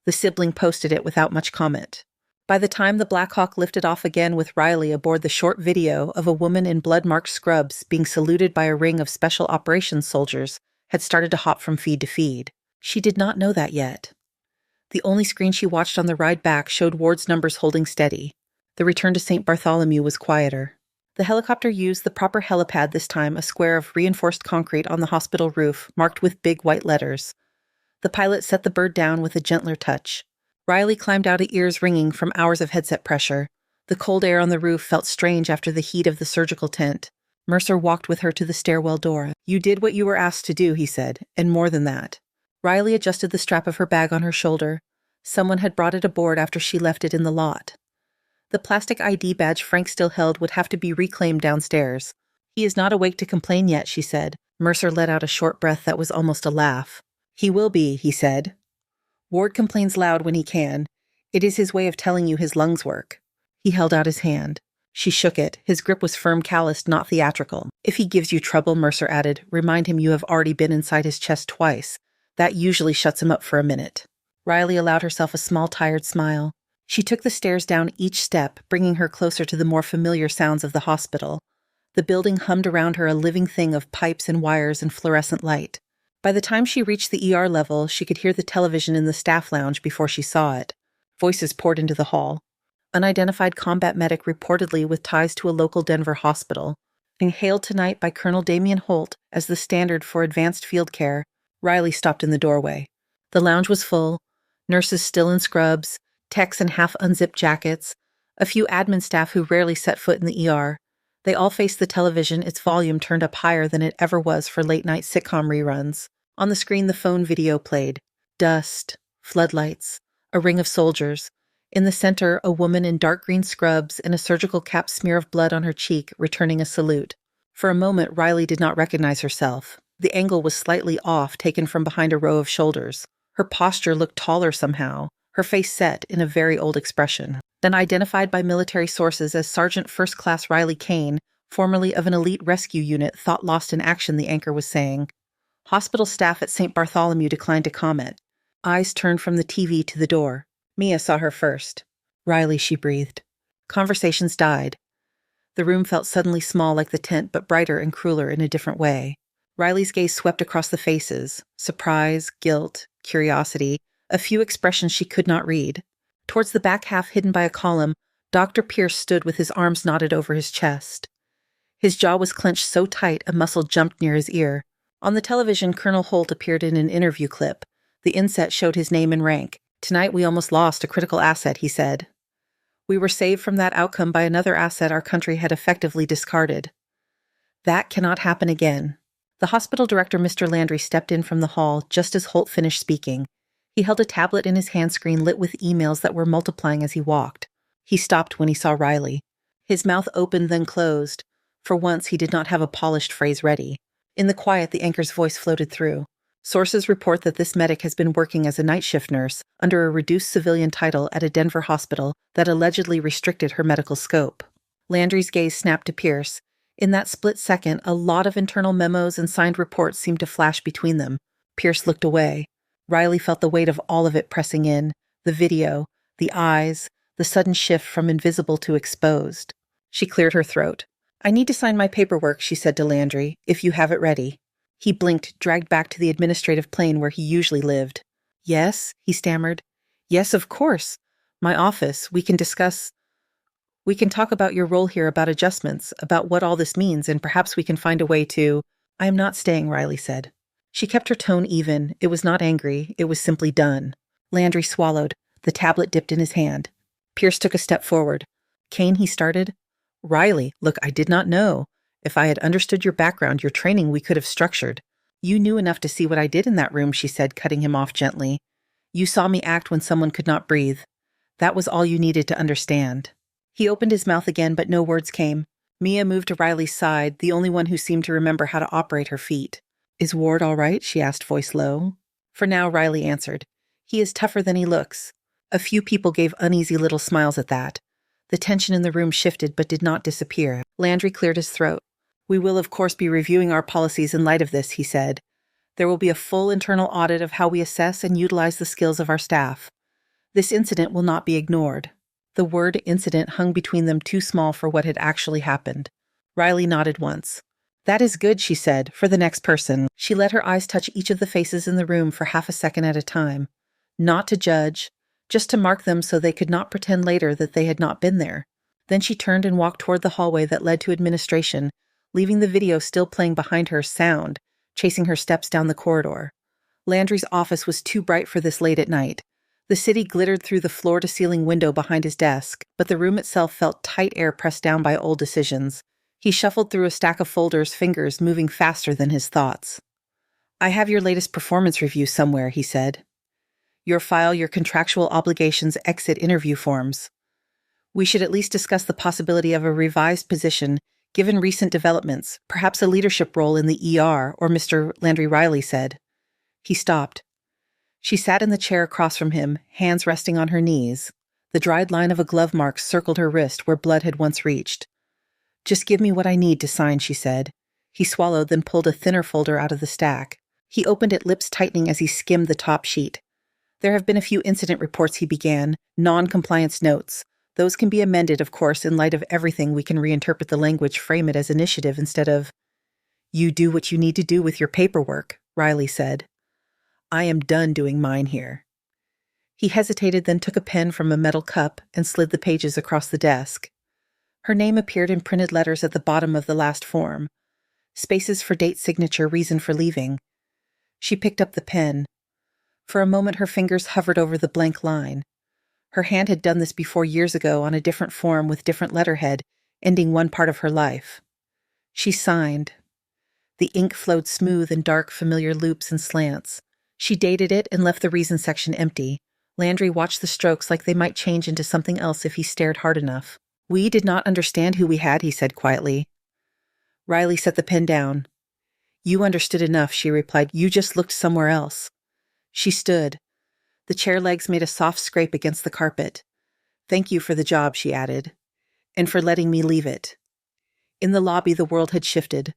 The sibling posted it without much comment. By the time the Black Hawk lifted off again with Riley aboard the short video of a woman in blood-marked scrubs being saluted by a ring of special operations soldiers had started to hop from feed to feed. She did not know that yet. The only screen she watched on the ride back showed Ward's numbers holding steady. The return to St. Bartholomew was quieter. The helicopter used the proper helipad this time, a square of reinforced concrete on the hospital roof, marked with big white letters. The pilot set the bird down with a gentler touch. Riley climbed out of ears ringing from hours of headset pressure. The cold air on the roof felt strange after the heat of the surgical tent. Mercer walked with her to the stairwell door. You did what you were asked to do, he said, and more than that. Riley adjusted the strap of her bag on her shoulder. Someone had brought it aboard after she left it in the lot. The plastic ID badge Frank still held would have to be reclaimed downstairs. He is not awake to complain yet, she said. Mercer let out a short breath that was almost a laugh. He will be, he said. Ward complains loud when he can. It is his way of telling you his lungs work. He held out his hand. She shook it. His grip was firm, calloused, not theatrical. If he gives you trouble, Mercer added, remind him you have already been inside his chest twice. That usually shuts him up for a minute. Riley allowed herself a small, tired smile. She took the stairs down each step, bringing her closer to the more familiar sounds of the hospital. The building hummed around her, a living thing of pipes and wires and fluorescent light. By the time she reached the ER level, she could hear the television in the staff lounge before she saw it. Voices poured into the hall. Unidentified combat medic reportedly with ties to a local Denver hospital. Being hailed tonight by Colonel Damian Holt as the standard for advanced field care, Riley stopped in the doorway. The lounge was full. Nurses still in scrubs, techs in half-unzipped jackets, a few admin staff who rarely set foot in the ER. They all faced the television, its volume turned up higher than it ever was for late-night sitcom reruns. On the screen, the phone video played. Dust, floodlights, a ring of soldiers. In the center, a woman in dark green scrubs and a surgical cap smear of blood on her cheek, returning a salute. For a moment, Riley did not recognize herself. The angle was slightly off, taken from behind a row of shoulders. Her posture looked taller somehow, her face set in a very old expression. Then identified by military sources as Sergeant First Class Riley Kane, formerly of an elite rescue unit thought lost in action, the anchor was saying. Hospital staff at St. Bartholomew declined to comment. Eyes turned from the TV to the door. Mia saw her first. Riley, she breathed. Conversations died. The room felt suddenly small like the tent, but brighter and crueler in a different way. Riley's gaze swept across the faces. Surprise, guilt, curiosity, a few expressions she could not read. Towards the back half hidden by a column, Dr. Pierce stood with his arms knotted over his chest. His jaw was clenched so tight a muscle jumped near his ear. On the television, Colonel Holt appeared in an interview clip. The inset showed his name and rank. Tonight we almost lost a critical asset, he said. We were saved from that outcome by another asset our country had effectively discarded. That cannot happen again. The hospital director, Mr. Landry, stepped in from the hall just as Holt finished speaking. He held a tablet in his hand screen lit with emails that were multiplying as he walked. He stopped when he saw Riley. His mouth opened then closed. For once, he did not have a polished phrase ready. In the quiet, the anchor's voice floated through. Sources report that this medic has been working as a night shift nurse under a reduced civilian title at a Denver hospital that allegedly restricted her medical scope. Landry's gaze snapped to Pierce. In that split second, a lot of internal memos and signed reports seemed to flash between them. Pierce looked away. Riley felt the weight of all of it pressing in, the video, the eyes, the sudden shift from invisible to exposed. She cleared her throat. "I need to sign my paperwork," she said to Landry, "if you have it ready." He blinked, dragged back to the administrative plane where he usually lived. "Yes," he stammered. "Yes, of course. My office. We can talk about your role here, about adjustments, about what all this means, and perhaps we can find a way to—" "I am not staying," Riley said. She kept her tone even. It was not angry. It was simply done. Landry swallowed. The tablet dipped in his hand. Pierce took a step forward. "Kane," he started. "Riley, look, I did not know. If I had understood your background, your training, we could have structured." "You knew enough to see what I did in that room," she said, cutting him off gently. "You saw me act when someone could not breathe. That was all you needed to understand." He opened his mouth again, but no words came. Mia moved to Riley's side, the only one who seemed to remember how to operate her feet. "Is Ward all right?" she asked, voice low. "For now," Riley answered. "He is tougher than he looks." A few people gave uneasy little smiles at that. The tension in the room shifted but did not disappear. Landry cleared his throat. "We will, of course, be reviewing our policies in light of this," he said. "There will be a full internal audit of how we assess and utilize the skills of our staff. This incident will not be ignored." The word incident hung between them too small for what had actually happened. Riley nodded once. "That is good," she said, "for the next person." She let her eyes touch each of the faces in the room for half a second at a time. Not to judge, just to mark them so they could not pretend later that they had not been there. Then she turned and walked toward the hallway that led to administration, leaving the video still playing behind her, sound, chasing her steps down the corridor. Landry's office was too bright for this late at night. The city glittered through the floor-to-ceiling window behind his desk, but the room itself felt tight air pressed down by old decisions. He shuffled through a stack of folders, fingers moving faster than his thoughts. "I have your latest performance review somewhere," he said. "Your file, your contractual obligations, exit interview forms. We should at least discuss the possibility of a revised position, given recent developments, perhaps a leadership role in the ER, or Mr. Landry," Riley said. He stopped. She sat in the chair across from him, hands resting on her knees. The dried line of a glove mark circled her wrist where blood had once reached. "Just give me what I need to sign," she said. He swallowed, then pulled a thinner folder out of the stack. He opened it, lips tightening as he skimmed the top sheet. "There have been a few incident reports," he began, "non-compliance notes. Those can be amended, of course, in light of everything. We can reinterpret the language, frame it as initiative instead of—" "You do what you need to do with your paperwork," Riley said. "I am done doing mine here." He hesitated, then took a pen from a metal cup and slid the pages across the desk. Her name appeared in printed letters at the bottom of the last form. Spaces for date, signature, reason for leaving. She picked up the pen. For a moment her fingers hovered over the blank line. Her hand had done this before years ago on a different form with different letterhead, ending one part of her life. She signed. The ink flowed smooth in dark, familiar loops and slants. She dated it and left the reason section empty. Landry watched the strokes like they might change into something else if he stared hard enough. "We did not understand who we had," he said quietly. Riley set the pen down. "You understood enough," she replied. "You just looked somewhere else." She stood. The chair legs made a soft scrape against the carpet. "Thank you for the job," she added, "and for letting me leave it." In the lobby, the world had shifted.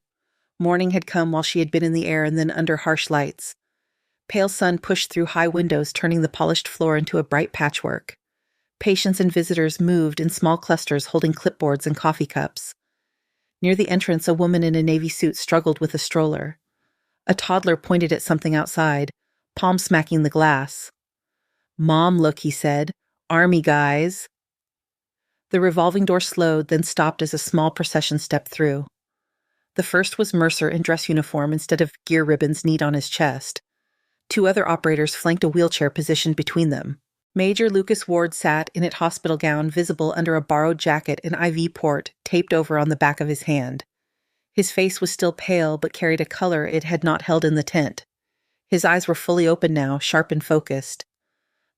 Morning had come while she had been in the air and then under harsh lights. Pale sun pushed through high windows, turning the polished floor into a bright patchwork. Patients and visitors moved in small clusters holding clipboards and coffee cups. Near the entrance, a woman in a navy suit struggled with a stroller. A toddler pointed at something outside, palm smacking the glass. "Mom, look," he said. "Army guys." The revolving door slowed, then stopped as a small procession stepped through. The first was Mercer in dress uniform instead of gear ribbons neat on his chest. Two other operators flanked a wheelchair positioned between them. Major Lucas Ward sat in a hospital gown visible under a borrowed jacket and IV port taped over on the back of his hand. His face was still pale but carried a color it had not held in the tent. His eyes were fully open now, sharp and focused.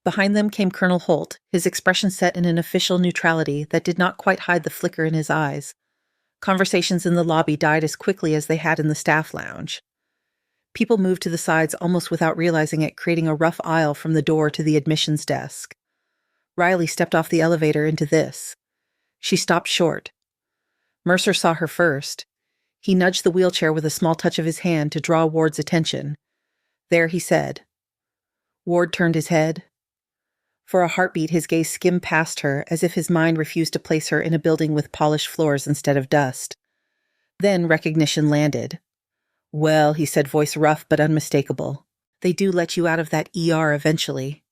Behind them came Colonel Holt, his expression set in an official neutrality that did not quite hide the flicker in his eyes. Conversations in the lobby died as quickly as they had in the staff lounge. People moved to the sides almost without realizing it, creating a rough aisle from the door to the admissions desk. Riley stepped off the elevator into this. She stopped short. Mercer saw her first. He nudged the wheelchair with a small touch of his hand to draw Ward's attention. There, he said. Ward turned his head. For a heartbeat, his gaze skimmed past her, as if his mind refused to place her in a building with polished floors instead of dust. Then recognition landed. "Well," he said, voice rough but unmistakable. "They do let you out of that ER eventually."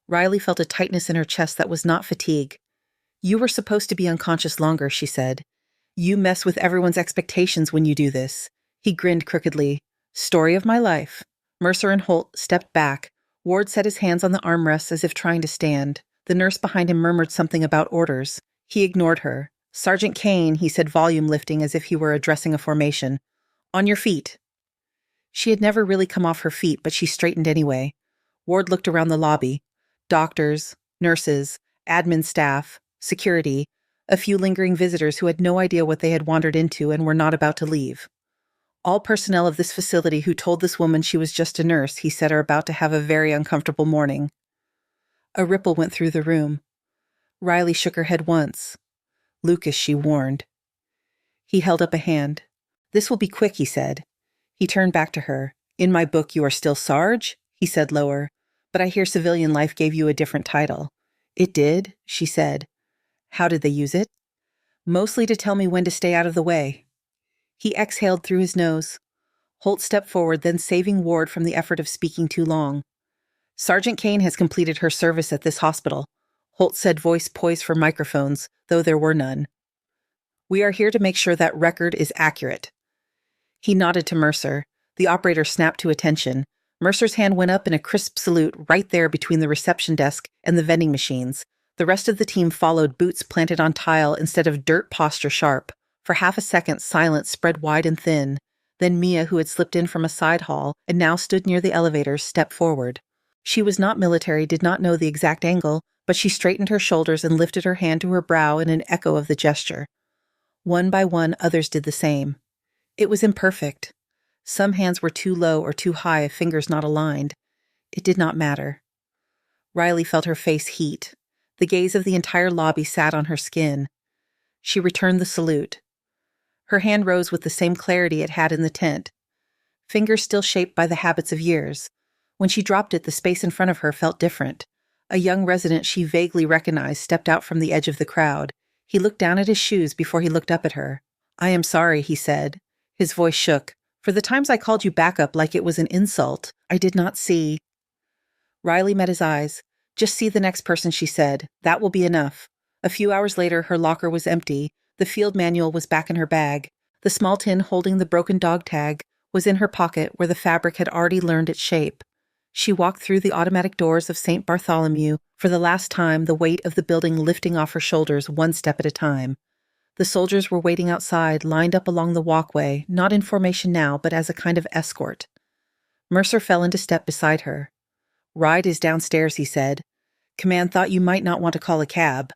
Riley felt a tightness in her chest that was not fatigue. "You were supposed to be unconscious longer," she said. "You mess with everyone's expectations when you do this." He grinned crookedly. "Story of my life." Mercer and Holt stepped back. Ward set his hands on the armrests as if trying to stand. The nurse behind him murmured something about orders. He ignored her. "Sergeant Kane," he said, volume lifting as if he were addressing a formation. "On your feet." She had never really come off her feet, but she straightened anyway. Ward looked around the lobby. Doctors, nurses, admin staff, security, a few lingering visitors who had no idea what they had wandered into and were not about to leave. All personnel of this facility who told this woman she was just a nurse, he said, are about to have a very uncomfortable morning. A ripple went through the room. Riley shook her head once. "Lucas," she warned. He held up a hand. "This will be quick," he said. He turned back to her. "In my book you are still Sarge?" he said lower. "But I hear civilian life gave you a different title." "It did," she said. "How did they use it?" "Mostly to tell me when to stay out of the way." He exhaled through his nose. Holt stepped forward, then saving Ward from the effort of speaking too long. "Sergeant Kane has completed her service at this hospital," Holt said, voice poised for microphones, though there were none. "We are here to make sure that record is accurate." He nodded to Mercer. The operator snapped to attention. Mercer's hand went up in a crisp salute right there between the reception desk and the vending machines. The rest of the team followed, boots planted on tile instead of dirt, posture sharp. For half a second, silence spread wide and thin. Then Mia, who had slipped in from a side hall and now stood near the elevators, stepped forward. She was not military, did not know the exact angle, but she straightened her shoulders and lifted her hand to her brow in an echo of the gesture. One by one, others did the same. It was imperfect. Some hands were too low or too high, fingers not aligned. It did not matter. Riley felt her face heat. The gaze of the entire lobby sat on her skin. She returned the salute. Her hand rose with the same clarity it had in the tent. Fingers still shaped by the habits of years. When she dropped it, the space in front of her felt different. A young resident she vaguely recognized stepped out from the edge of the crowd. He looked down at his shoes before he looked up at her. "I am sorry," he said. His voice shook. "For the times I called you backup like it was an insult, I did not see." Riley met his eyes. "Just see the next person," she said. "That will be enough." A few hours later, her locker was empty. The field manual was back in her bag. The small tin holding the broken dog tag was in her pocket where the fabric had already learned its shape. She walked through the automatic doors of St. Bartholomew, for the last time, the weight of the building lifting off her shoulders one step at a time. The soldiers were waiting outside, lined up along the walkway, not in formation now, but as a kind of escort. Mercer fell into step beside her. "Ride is downstairs," he said. "Command thought you might not want to call a cab."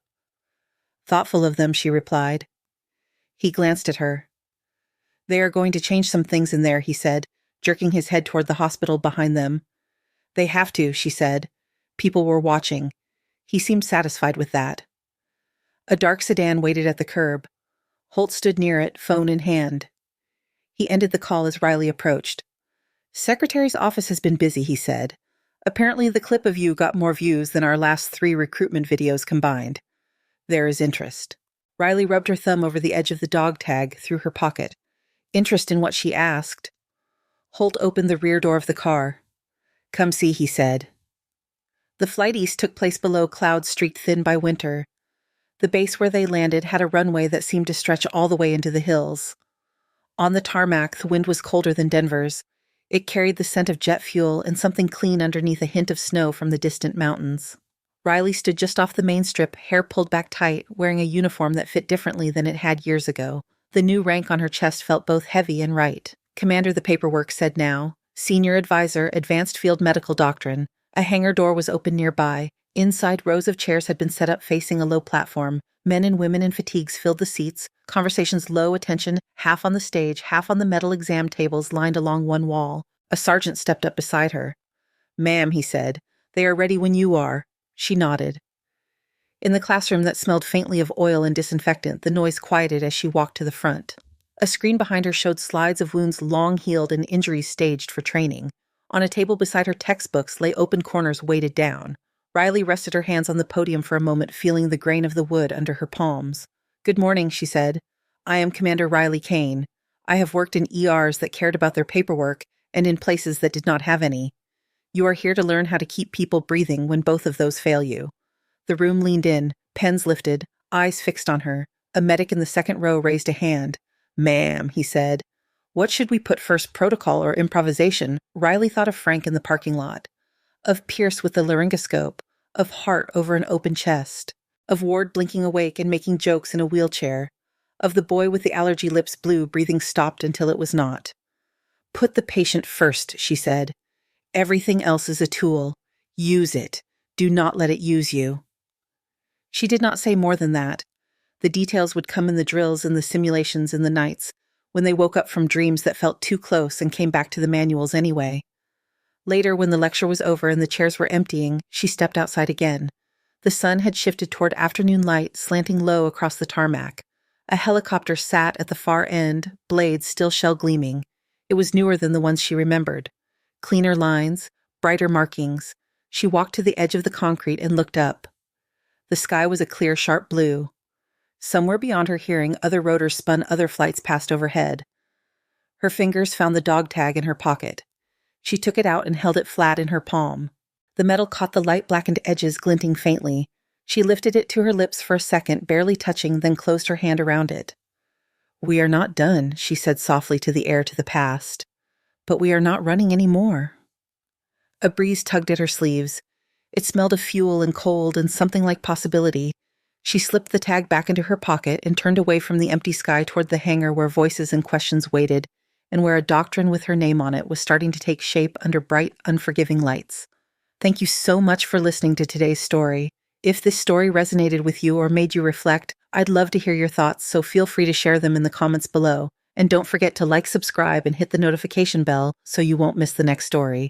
"Thoughtful of them," she replied. He glanced at her. "They are going to change some things in there," he said, jerking his head toward the hospital behind them. "They have to," she said. People were watching. He seemed satisfied with that. A dark sedan waited at the curb. Holt stood near it, phone in hand. He ended the call as Riley approached. "Secretary's office has been busy," he said. "Apparently the clip of you got more views than our last 3 recruitment videos combined. There is interest." Riley rubbed her thumb over the edge of the dog tag through her pocket. Interest in what she asked. Holt opened the rear door of the car. "Come see," he said. The flight east took place below clouds streaked thin by winter. The base where they landed had a runway that seemed to stretch all the way into the hills. On the tarmac, the wind was colder than Denver's. It carried the scent of jet fuel and something clean underneath a hint of snow from the distant mountains. Riley stood just off the main strip, hair pulled back tight, wearing a uniform that fit differently than it had years ago. The new rank on her chest felt both heavy and right. Commander, the paperwork said now. Senior Advisor, Advanced Field Medical Doctrine. A hangar door was open nearby. Inside, rows of chairs had been set up facing a low platform. Men and women in fatigues filled the seats, conversations low attention, half on the stage, half on the metal exam tables lined along one wall. A sergeant stepped up beside her. "Ma'am," he said, "they are ready when you are." She nodded. In the classroom that smelled faintly of oil and disinfectant, the noise quieted as she walked to the front. A screen behind her showed slides of wounds long healed and injuries staged for training. On a table beside her textbooks lay open corners weighted down. Riley rested her hands on the podium for a moment, feeling the grain of the wood under her palms. "Good morning," she said. "I am Commander Riley Kane. I have worked in ERs that cared about their paperwork and in places that did not have any. You are here to learn how to keep people breathing when both of those fail you." The room leaned in, pens lifted, eyes fixed on her. A medic in the second row raised a hand. "Ma'am," he said. What should we put first, protocol or improvisation? Riley thought of Frank in the parking lot, of Pierce with the laryngoscope, of Hart over an open chest, of Ward blinking awake and making jokes in a wheelchair, of the boy with the allergy lips blue breathing stopped until it was not. "Put the patient first," she said. "Everything else is a tool. Use it. Do not let it use you." She did not say more than that. The details would come in the drills and the simulations in the nights, when they woke up from dreams that felt too close and came back to the manuals anyway. Later, when the lecture was over and the chairs were emptying, she stepped outside again. The sun had shifted toward afternoon light, slanting low across the tarmac. A helicopter sat at the far end, blades still shell gleaming. It was newer than the ones she remembered. Cleaner lines, brighter markings. She walked to the edge of the concrete and looked up. The sky was a clear, sharp blue. Somewhere beyond her hearing, other rotors spun other flights past overhead. Her fingers found the dog tag in her pocket. She took it out and held it flat in her palm. The metal caught the light-blackened edges glinting faintly. She lifted it to her lips for a second, barely touching, then closed her hand around it. "We are not done," she said softly to the air to the past. "But we are not running any more." A breeze tugged at her sleeves. It smelled of fuel and cold and something like possibility. She slipped the tag back into her pocket and turned away from the empty sky toward the hangar where voices and questions waited, and where a doctrine with her name on it was starting to take shape under bright, unforgiving lights. Thank you so much for listening to today's story. If this story resonated with you or made you reflect, I'd love to hear your thoughts, so feel free to share them in the comments below. And don't forget to like, subscribe, and hit the notification bell so you won't miss the next story.